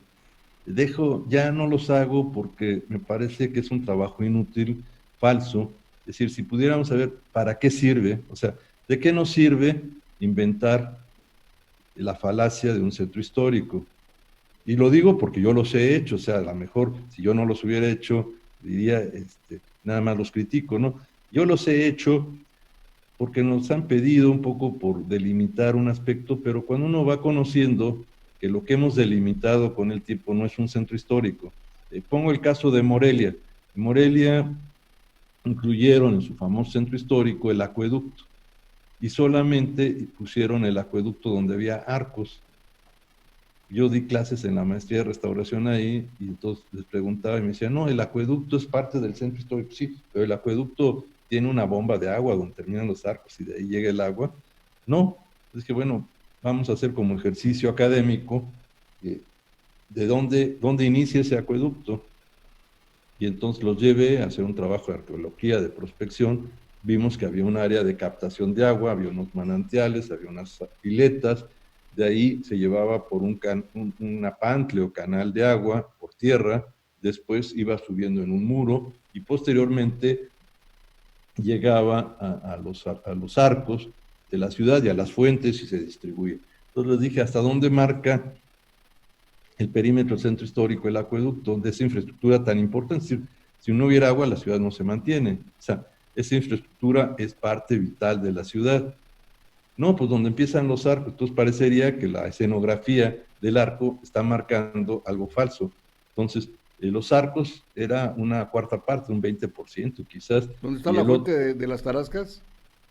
ya no los hago porque me parece que es un trabajo inútil, falso. Es decir, si pudiéramos saber para qué sirve, o sea, ¿de qué nos sirve inventar la falacia de un centro histórico? Y lo digo porque yo los he hecho, o sea, a lo mejor si yo no los hubiera hecho, diría, nada más los critico, ¿no? Yo los he hecho porque nos han pedido un poco por delimitar un aspecto, pero cuando uno va conociendo que lo que hemos delimitado con el tiempo no es un centro histórico. Pongo el caso de Morelia. En Morelia incluyeron en su famoso centro histórico el acueducto, y solamente pusieron el acueducto donde había arcos. Yo di clases en la maestría de restauración ahí, y entonces les preguntaba y me decían, no, el acueducto es parte del centro histórico. Sí, pero el acueducto tiene una bomba de agua donde terminan los arcos y de ahí llega el agua. No, es que bueno, vamos a hacer como ejercicio académico de dónde inicia ese acueducto. Y entonces los llevé a hacer un trabajo de arqueología, de prospección. Vimos que había un área de captación de agua, había unos manantiales, había unas piletas. De ahí se llevaba por un apantle o canal de agua por tierra, después iba subiendo en un muro y posteriormente llegaba a los arcos de la ciudad y a las fuentes y se distribuía. Entonces les dije, ¿hasta dónde marca el perímetro del centro histórico, el acueducto, de esa infraestructura tan importante? Es decir, si no hubiera agua, la ciudad no se mantiene. O sea, esa infraestructura es parte vital de la ciudad. No, pues donde empiezan los arcos, entonces parecería que la escenografía del arco está marcando algo falso. Entonces, los arcos era una cuarta parte, un 20% quizás. ¿Dónde está Y la fuente de las Tarascas?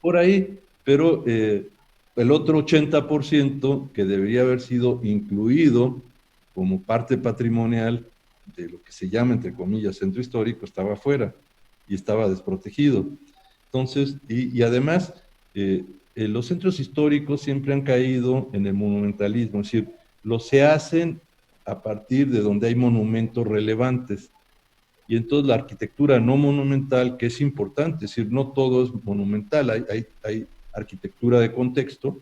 por ahí, pero el otro 80% que debería haber sido incluido como parte patrimonial de lo que se llama, entre comillas, centro histórico, estaba afuera y estaba desprotegido. Entonces, y además, los centros históricos siempre han caído en el monumentalismo, es decir, se hacen a partir de donde hay monumentos relevantes. Y entonces la arquitectura no monumental, que es importante, es decir, no todo es monumental, hay arquitectura de contexto,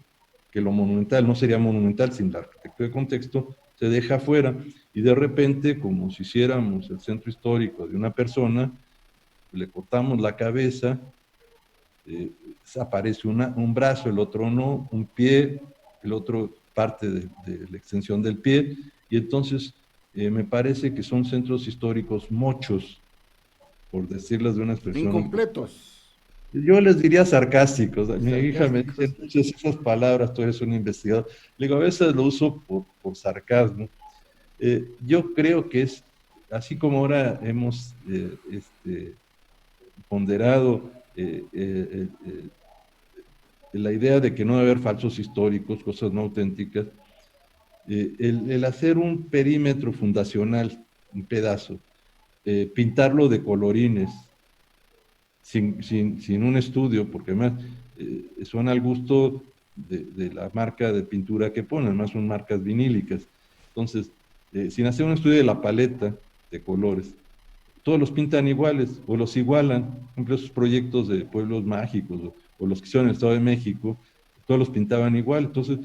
que lo monumental no sería monumental sin la arquitectura de contexto, se deja afuera, y de repente, como si hiciéramos el centro histórico de una persona, le cortamos la cabeza, aparece un brazo, el otro no, un pie, el otro parte de la extensión del pie, y entonces me parece que son centros históricos mochos, por decirles de una expresión. Incompletos. Yo les diría sarcásticos. Mi hija me dice muchas esas palabras, tú eres un investigador. Le digo, a veces lo uso por sarcasmo. Yo creo que es, así como ahora hemos ponderado la idea de que no debe haber falsos históricos, cosas no auténticas, el hacer un perímetro fundacional, un pedazo, pintarlo de colorines, sin un estudio, porque además son al gusto de la marca de pintura que ponen, además son marcas vinílicas. Entonces, sin hacer un estudio de la paleta de colores, todos los pintan iguales o los igualan. Por ejemplo, esos proyectos de pueblos mágicos o los que hicieron en el Estado de México, todos los pintaban igual. Entonces,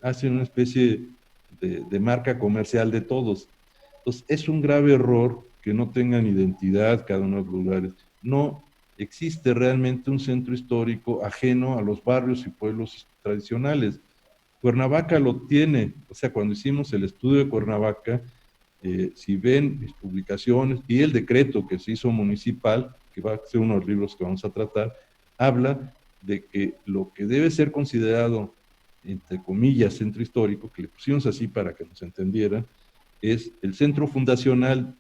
hacen una especie de marca comercial de todos. Entonces, es un grave error que no tengan identidad cada uno de los lugares. No existe realmente un centro histórico ajeno a los barrios y pueblos tradicionales. Cuernavaca lo tiene, o sea, cuando hicimos el estudio de Cuernavaca, si ven mis publicaciones y el decreto que se hizo municipal, que va a ser uno de los libros que vamos a tratar, habla de que lo que debe ser considerado, entre comillas, centro histórico, que le pusimos así para que nos entendieran, es el centro fundacional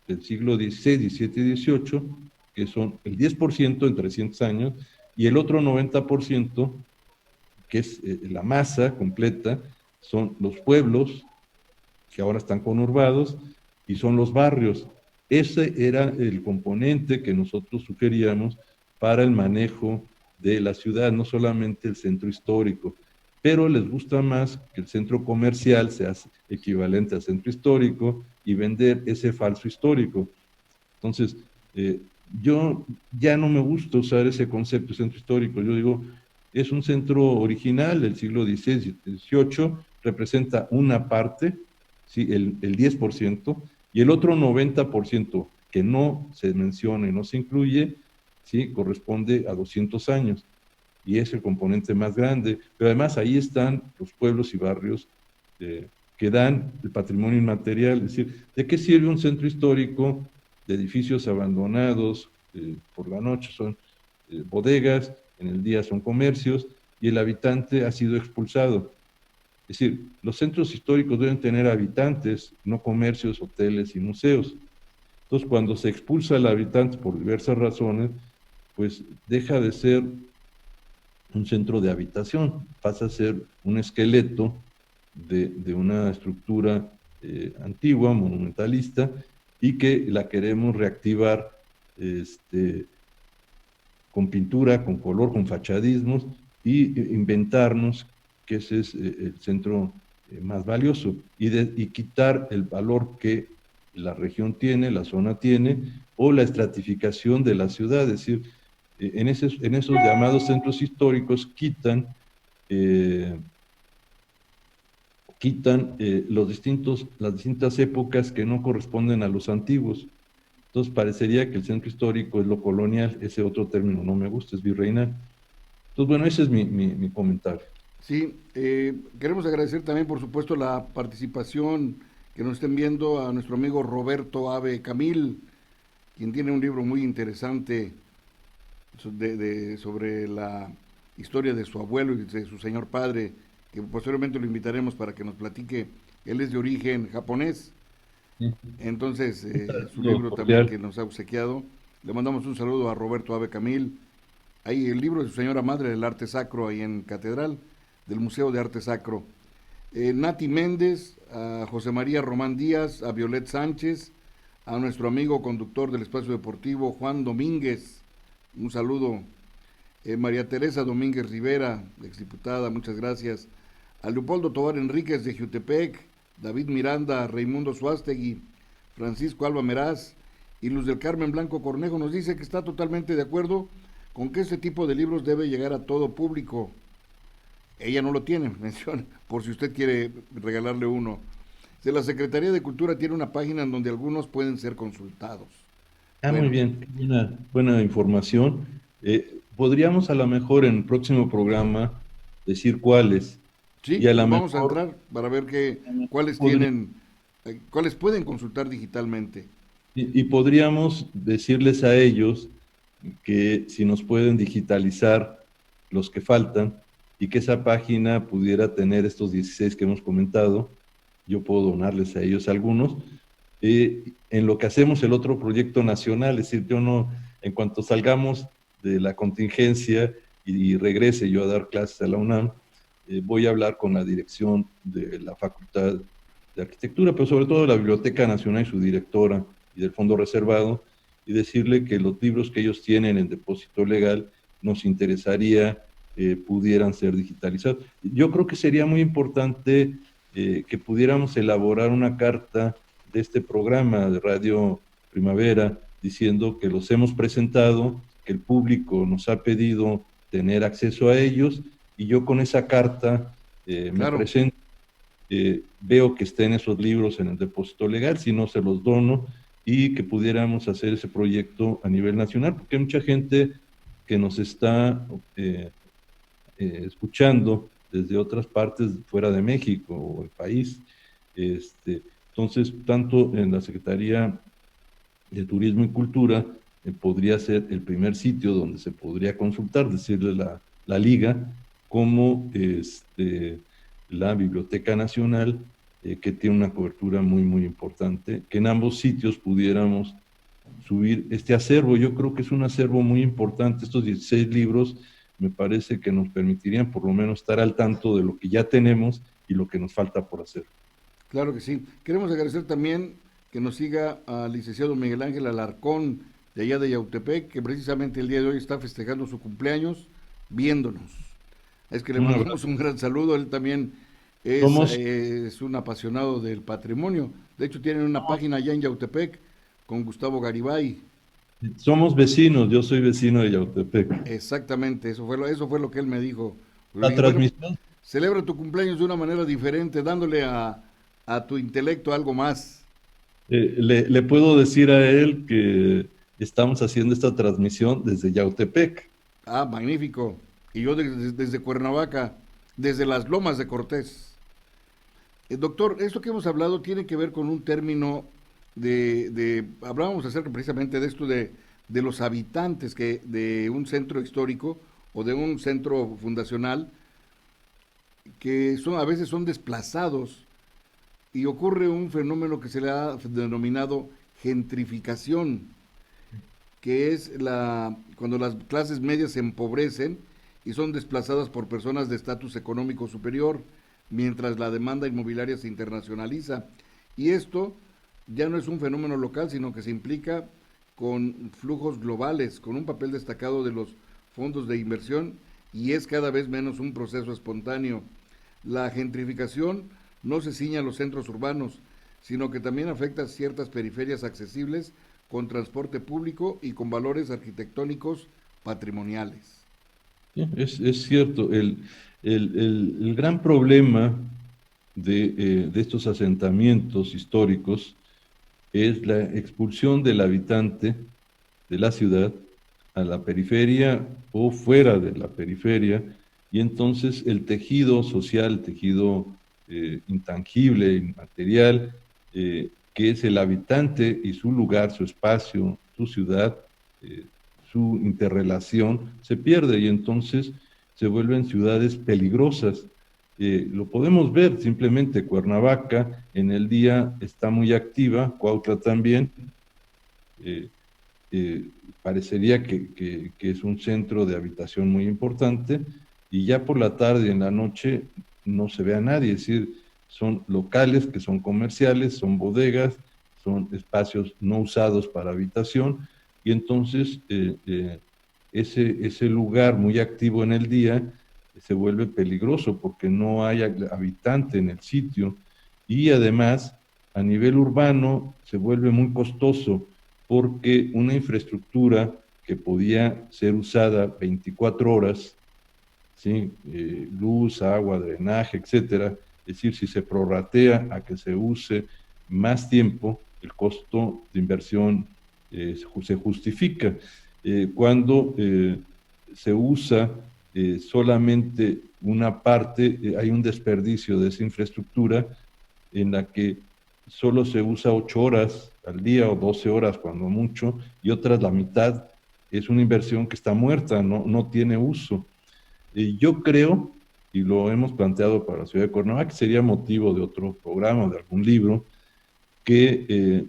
del siglo XVI, XVII y XVIII, que son el 10% en 300 años, y el otro 90%, que es la masa completa, son los pueblos, que ahora están conurbados, y son los barrios. Ese era el componente que nosotros sugeríamos para el manejo de la ciudad, no solamente el centro histórico, pero les gusta más que el centro comercial sea equivalente al centro histórico y vender ese falso histórico. Entonces, yo ya no me gusta usar ese concepto de centro histórico. Yo digo, es un centro original del siglo XVI y XVIII, representa una parte, ¿sí? el 10%, y el otro 90% que no se menciona y no se incluye, ¿sí? corresponde a 200 años, y es el componente más grande. Pero además ahí están los pueblos y barrios que dan el patrimonio inmaterial. Es decir, ¿de qué sirve un centro histórico de edificios abandonados? Por la noche son bodegas, en el día son comercios, y el habitante ha sido expulsado. Es decir, los centros históricos deben tener habitantes, no comercios, hoteles y museos. Entonces, cuando se expulsa al habitante por diversas razones, pues deja de ser un centro de habitación, pasa a ser un esqueleto de una estructura antigua, monumentalista, y que la queremos reactivar con pintura, con color, con fachadismos, y inventarnos que ese es el centro más valioso, y quitar el valor que la región tiene, la zona tiene, o la estratificación de la ciudad. Es decir, en esos llamados centros históricos quitan las distintas épocas que no corresponden a los antiguos. Entonces parecería que el centro histórico es lo colonial, ese otro término no me gusta, es virreinal. Entonces, bueno, ese es mi comentario. Sí, queremos agradecer también, por supuesto, la participación que nos estén viendo a nuestro amigo Roberto Ave Camil, quien tiene un libro muy interesante sobre la historia de su abuelo y de su señor padre, que posteriormente lo invitaremos para que nos platique. Él es de origen japonés, entonces su libro también que nos ha obsequiado. Le mandamos un saludo a Roberto Ave Camil. Ahí el libro de su señora madre, del arte sacro, ahí en Catedral, del Museo de Arte Sacro. Nati Méndez, a José María Román Díaz, a Violet Sánchez, a nuestro amigo conductor del Espacio Deportivo, Juan Domínguez, un saludo. María Teresa Domínguez Rivera, exdiputada, muchas gracias. A Leopoldo Tovar Enríquez de Jutepec, David Miranda, Raimundo Suástegui, Francisco Alba Meraz y Luz del Carmen Blanco Cornejo nos dice que está totalmente de acuerdo con que este tipo de libros debe llegar a todo público. Ella no lo tiene, menciona, por si usted quiere regalarle uno. La Secretaría de Cultura tiene una página en donde algunos pueden ser consultados. Muy bien, buena información. Podríamos a lo mejor en el próximo programa decir cuáles. Sí, y a lo vamos mejor, a entrar para ver cuáles cuáles pueden consultar digitalmente. Y podríamos decirles a ellos que si nos pueden digitalizar los que faltan y que esa página pudiera tener estos 16 que hemos comentado, yo puedo donarles a ellos algunos, en lo que hacemos el otro proyecto nacional. Es decir, yo no, en cuanto salgamos de la contingencia y regrese yo a dar clases a la UNAM, voy a hablar con la dirección de la Facultad de Arquitectura, pero sobre todo de la Biblioteca Nacional y su directora y del Fondo Reservado, y decirle que los libros que ellos tienen en depósito legal nos interesaría pudieran ser digitalizados. Yo creo que sería muy importante que pudiéramos elaborar una carta de este programa de Radio Primavera diciendo que los hemos presentado, que el público nos ha pedido tener acceso a ellos, y yo con esa carta me presento, veo que estén esos libros en el depósito legal, si no se los dono, y que pudiéramos hacer ese proyecto a nivel nacional, porque hay mucha gente que nos está escuchando desde otras partes fuera de México o el país. Entonces, tanto en la Secretaría de Turismo y Cultura podría ser el primer sitio donde se podría consultar, decirle la liga, como la Biblioteca Nacional, que tiene una cobertura muy, muy importante, que en ambos sitios pudiéramos subir este acervo. Yo creo que es un acervo muy importante. Estos 16 libros me parece que nos permitirían por lo menos estar al tanto de lo que ya tenemos y lo que nos falta por hacer. Claro que sí. Queremos agradecer también que nos siga al licenciado Miguel Ángel Alarcón, de allá de Yautepec, que precisamente el día de hoy está festejando su cumpleaños viéndonos. Es que le mandamos un gran saludo. Él también es un apasionado del patrimonio. De hecho, tienen una página allá en Yautepec con Gustavo Garibay. Somos vecinos, yo soy vecino de Yautepec. Exactamente, eso fue lo que él me dijo. La transmisión. Bueno, celebra tu cumpleaños de una manera diferente, dándole a tu intelecto algo más. Le puedo decir a él que estamos haciendo esta transmisión desde Yautepec. Ah, magnífico. Y yo desde Cuernavaca, desde las Lomas de Cortés. Doctor, esto que hemos hablado tiene que ver con un término hablábamos acerca precisamente de esto de los habitantes de un centro histórico o de un centro fundacional que a veces son desplazados, y ocurre un fenómeno que se le ha denominado gentrificación, que es cuando las clases medias se empobrecen y son desplazadas por personas de estatus económico superior, mientras la demanda inmobiliaria se internacionaliza. Y esto ya no es un fenómeno local, sino que se implica con flujos globales, con un papel destacado de los fondos de inversión y es cada vez menos un proceso espontáneo. La gentrificación no se ciña a los centros urbanos, sino que también afecta a ciertas periferias accesibles con transporte público y con valores arquitectónicos patrimoniales. Sí, es cierto, el gran problema de estos asentamientos históricos es la expulsión del habitante de la ciudad a la periferia o fuera de la periferia, y entonces el tejido social, el tejido intangible, inmaterial, que es el habitante y su lugar, su espacio, su ciudad, eh, su interrelación, se pierde y entonces se vuelven ciudades peligrosas. Lo podemos ver simplemente, Cuernavaca en el día está muy activa, Cuautla también, eh, eh, parecería que es un centro de habitación muy importante, y ya por la tarde y en la noche no se ve a nadie, es decir, son locales que son comerciales, son bodegas, son espacios no usados para habitación, y entonces ese lugar muy activo en el día se vuelve peligroso porque no hay habitante en el sitio, y además a nivel urbano se vuelve muy costoso porque una infraestructura que podía ser usada 24 horas, ¿sí? Luz, agua, drenaje, etcétera, es decir, si se prorratea a que se use más tiempo, el costo de inversión se justifica. Cuando se usa solamente una parte, hay un desperdicio de esa infraestructura en la que solo se usa 8 horas al día o 12 horas cuando mucho, y otras la mitad es una inversión que está muerta, no tiene uso. Yo creo, y lo hemos planteado para la ciudad de Cuernavaca, que sería motivo de otro programa, de algún libro, que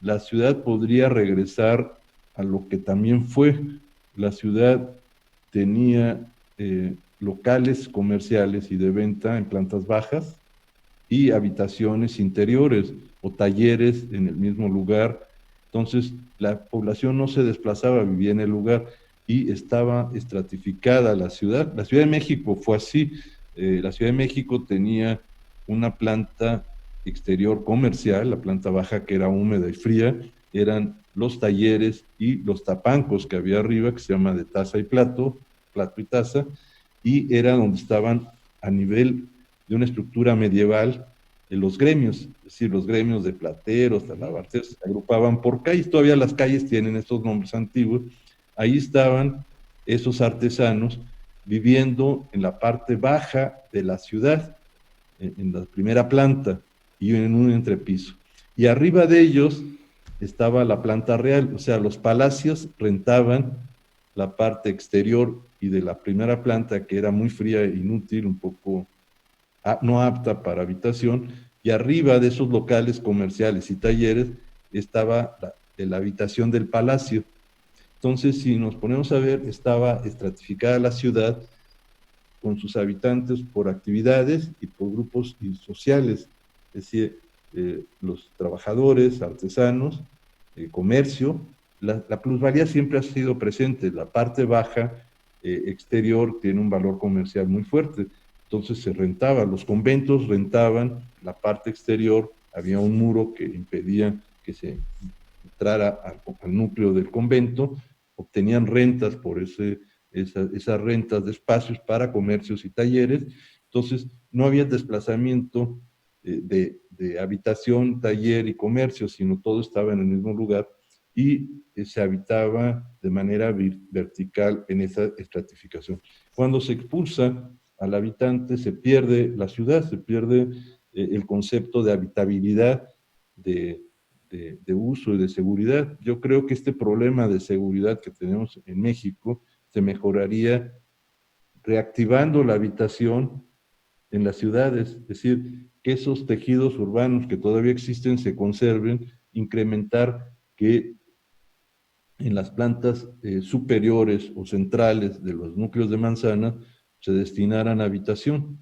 la ciudad podría regresar a lo que también fue. La ciudad tenía locales comerciales y de venta en plantas bajas y habitaciones interiores o talleres en el mismo lugar. Entonces, la población no se desplazaba, vivía en el lugar y estaba estratificada la ciudad. La Ciudad de México fue así. La Ciudad de México tenía una planta exterior comercial, la planta baja que era húmeda y fría, eran los talleres y los tapancos que había arriba, que se llama de taza y plato, plato y taza, y era donde estaban a nivel de una estructura medieval los gremios, es decir, los gremios de plateros, talabarteros, se agrupaban por calles, todavía las calles tienen estos nombres antiguos, ahí estaban esos artesanos viviendo en la parte baja de la ciudad, en la primera planta y en un entrepiso. Y arriba de ellos estaba la planta real, o sea, los palacios rentaban la parte exterior y de la primera planta, que era muy fría e inútil, un poco no apta para habitación, y arriba de esos locales comerciales y talleres estaba la habitación del palacio. Entonces, si nos ponemos a ver, estaba estratificada la ciudad con sus habitantes por actividades y por grupos sociales, es decir, los trabajadores, artesanos, comercio. La plusvalía siempre ha sido presente, la parte baja exterior tiene un valor comercial muy fuerte, entonces se rentaba, los conventos rentaban la parte exterior, había un muro que impedía que se entrara al núcleo del convento, obtenían rentas por esas rentas de espacios para comercios y talleres, entonces no había desplazamiento de habitación, taller y comercio, sino todo estaba en el mismo lugar y se habitaba de manera vertical en esa estratificación. Cuando se expulsa al habitante, se pierde la ciudad, se pierde el concepto de habitabilidad, de uso y de seguridad. Yo creo que este problema de seguridad que tenemos en México se mejoraría reactivando la habitación en las ciudades, es decir, que esos tejidos urbanos que todavía existen se conserven, incrementar que en las plantas superiores o centrales de los núcleos de manzana se destinaran a habitación,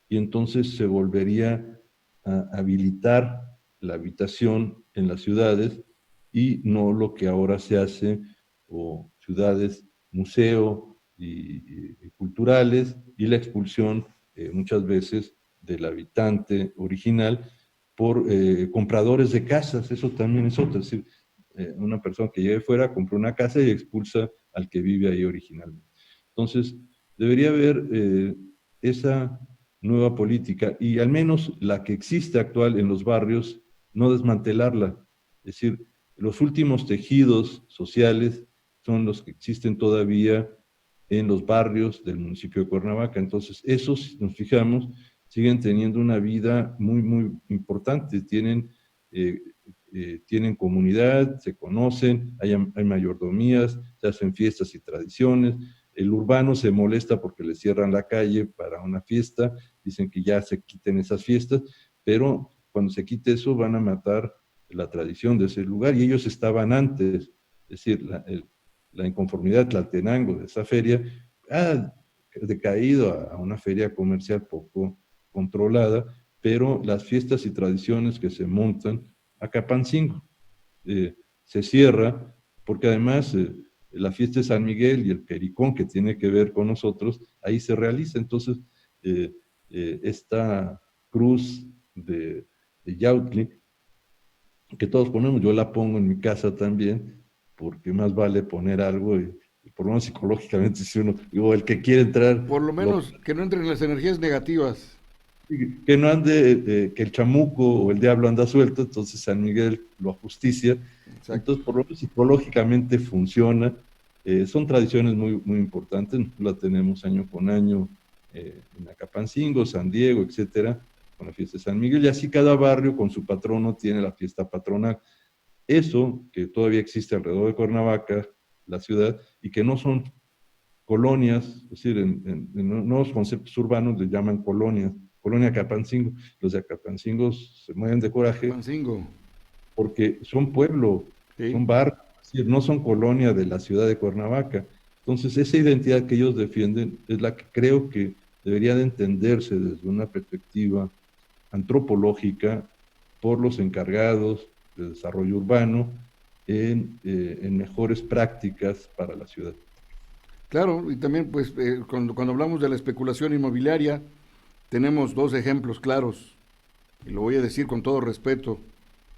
y entonces se volvería a habilitar la habitación en las ciudades y no lo que ahora se hace, o ciudades, museo y culturales, y la expulsión muchas veces del habitante original por compradores de casas. Eso también es otro, es decir, una persona que llegue fuera, compra una casa y expulsa al que vive ahí originalmente. Entonces, debería haber esa nueva política, y al menos la que existe actual en los barrios, no desmantelarla. Es decir, los últimos tejidos sociales son los que existen todavía en los barrios del municipio de Cuernavaca. Entonces, esos, si nos fijamos, siguen teniendo una vida muy, muy importante. Tienen comunidad, se conocen, hay mayordomías, se hacen fiestas y tradiciones. El urbano se molesta porque le cierran la calle para una fiesta, dicen que ya se quiten esas fiestas, pero cuando se quite eso van a matar la tradición de ese lugar, y ellos estaban antes. Es decir, la inconformidad Tlaltenango de esa feria ha decaído a una feria comercial poco controlada, pero las fiestas y tradiciones que se montan a Capancingo se cierra, porque además la fiesta de San Miguel y el Pericón, que tiene que ver con nosotros, ahí se realiza. Entonces, esta cruz de Yautli, que todos ponemos, yo la pongo en mi casa también, porque más vale poner algo, y por lo menos psicológicamente, si uno, digo, el que quiere entrar, Por lo menos que no entren las energías negativas. que no ande, que el chamuco o el diablo anda suelto, entonces San Miguel lo ajusticia. Exacto. Entonces, por lo menos psicológicamente funciona. Son tradiciones muy, muy importantes, la tenemos año con año en Acapancingo, San Diego, etcétera, con la fiesta de San Miguel, y así cada barrio con su patrono tiene la fiesta patronal. Eso que todavía existe alrededor de Cuernavaca, la ciudad, y que no son colonias, es decir, en nuevos conceptos urbanos le llaman colonias, colonia Acapancingo. Los de Acapancingo se mueven de coraje Pancingo. porque son pueblo, Sí. son barrios, es decir, no son colonia de la ciudad de Cuernavaca. Entonces, esa identidad que ellos defienden es la que creo que debería de entenderse desde una perspectiva antropológica por los encargados de desarrollo urbano en mejores prácticas para la ciudad. Claro, y también pues cuando hablamos de la especulación inmobiliaria, tenemos dos ejemplos claros, y lo voy a decir con todo respeto,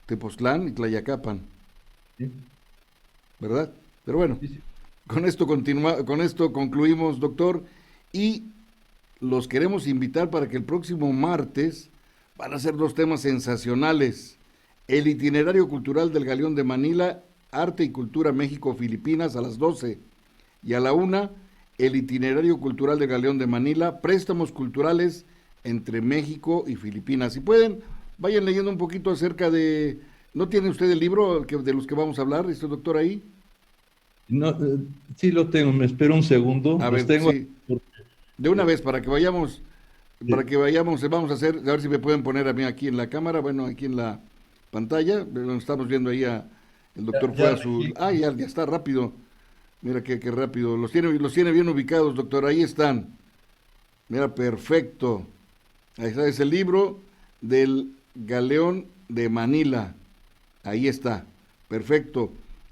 Tepoztlán y Tlayacapan, ¿Sí? ¿verdad? Pero bueno, Sí, sí. con esto concluimos, doctor, y los queremos invitar para que el próximo martes van a ser dos temas sensacionales: el itinerario cultural del Galeón de Manila, Arte y Cultura México-Filipinas a las 12, y a la 1, el itinerario cultural del Galeón de Manila, préstamos culturales entre México y Filipinas. Si pueden, vayan leyendo un poquito acerca de... ¿No tiene usted el libro de los que vamos a hablar, doctor, ahí? No, sí lo tengo, me espero un segundo. A Los ver, tengo. sí. De una vez, para que vayamos, vamos a hacer, a ver si me pueden poner a mí aquí en la cámara, bueno, aquí en la pantalla, estamos viendo ahí el doctor fue a su... Sí. Ah, ya está rápido. Mira qué rápido. Los tiene bien ubicados, doctor. Ahí están. Mira, perfecto. Ahí está, es el libro del Galeón de Manila. Ahí está. Perfecto.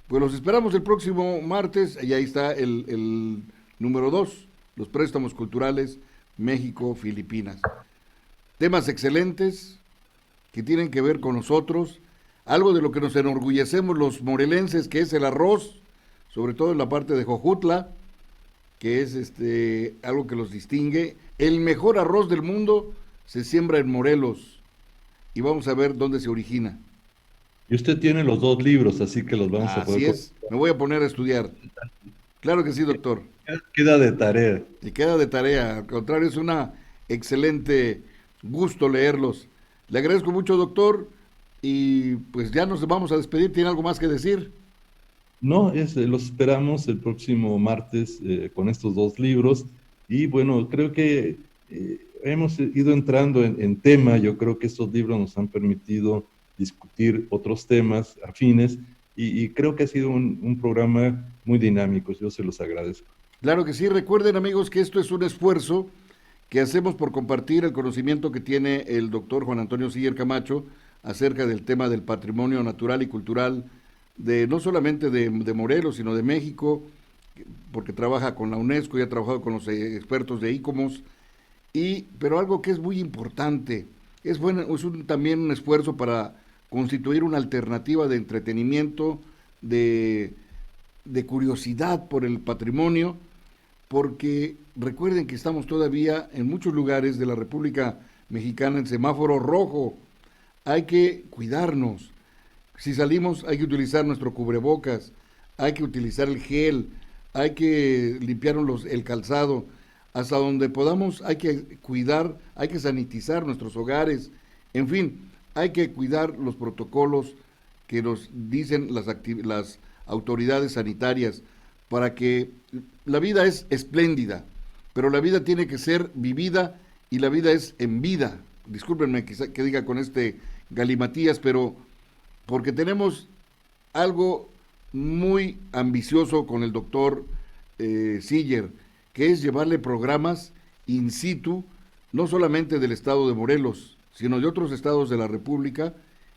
Pues los esperamos el próximo martes. Y ahí está el número 2, los préstamos culturales México-Filipinas. Temas excelentes que tienen que ver con nosotros. Algo de lo que nos enorgullecemos los morelenses, que es el arroz, sobre todo en la parte de Jojutla, que es algo que los distingue. El mejor arroz del mundo se siembra en Morelos, y vamos a ver dónde se origina. Y usted tiene los dos libros, así que los vamos a poder... Así es, me voy a poner a estudiar. Claro que sí, doctor. Queda de tarea. Y queda de tarea, al contrario, es una excelente gusto leerlos. Le agradezco mucho, doctor, y pues ya nos vamos a despedir. ¿Tiene algo más que decir? No, los esperamos el próximo martes con estos dos libros. Y bueno, creo que hemos ido entrando en tema. Yo creo que estos libros nos han permitido discutir otros temas afines, y creo que ha sido un programa muy dinámico. Yo se los agradezco. Claro que sí. Recuerden, amigos, que esto es un esfuerzo que hacemos por compartir el conocimiento que tiene el doctor Juan Antonio Siller Camacho acerca del tema del patrimonio natural y cultural no solamente de Morelos, sino de México, porque trabaja con la UNESCO y ha trabajado con los expertos de ICOMOS, pero algo que es muy importante, también un esfuerzo para constituir una alternativa de entretenimiento, de curiosidad por el patrimonio, porque recuerden que estamos todavía en muchos lugares de la República Mexicana en semáforo rojo. Hay que cuidarnos. Si salimos hay que utilizar nuestro cubrebocas, hay que utilizar el gel, hay que limpiar el calzado. Hasta donde podamos hay que cuidar, hay que sanitizar nuestros hogares. En fin, hay que cuidar los protocolos que nos dicen las autoridades sanitarias, para que la vida es espléndida, pero la vida tiene que ser vivida, y la vida es en vida. Discúlpenme que diga con galimatías, pero porque tenemos algo muy ambicioso con el doctor Siller, que es llevarle programas in situ, no solamente del estado de Morelos, sino de otros estados de la República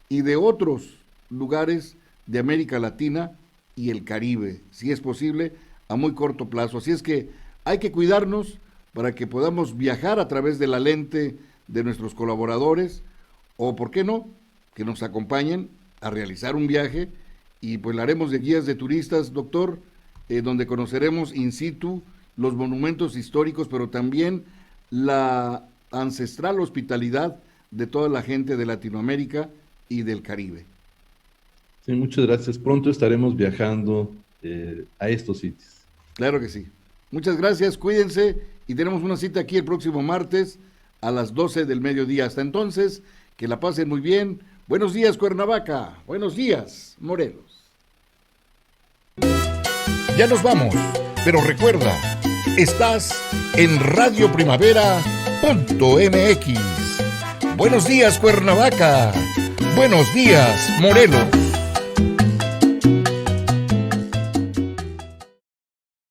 y de otros lugares de América Latina y el Caribe, si es posible, a muy corto plazo. Así es que hay que cuidarnos para que podamos viajar a través de la lente de nuestros colaboradores, o por qué no, que nos acompañen a realizar un viaje, y pues la haremos de guías de turistas, doctor, donde conoceremos in situ los monumentos históricos, pero también la ancestral hospitalidad de toda la gente de Latinoamérica y del Caribe. Sí, muchas gracias. Pronto estaremos viajando a estos sitios. Claro que sí. Muchas gracias, cuídense, y tenemos una cita aquí el próximo martes a las 12 del mediodía. Hasta entonces, que la pasen muy bien. Buenos días, Cuernavaca. Buenos días, Morelos. Ya nos vamos, pero recuerda, estás en radioprimavera.mx. Buenos días, Cuernavaca. Buenos días, Morelos.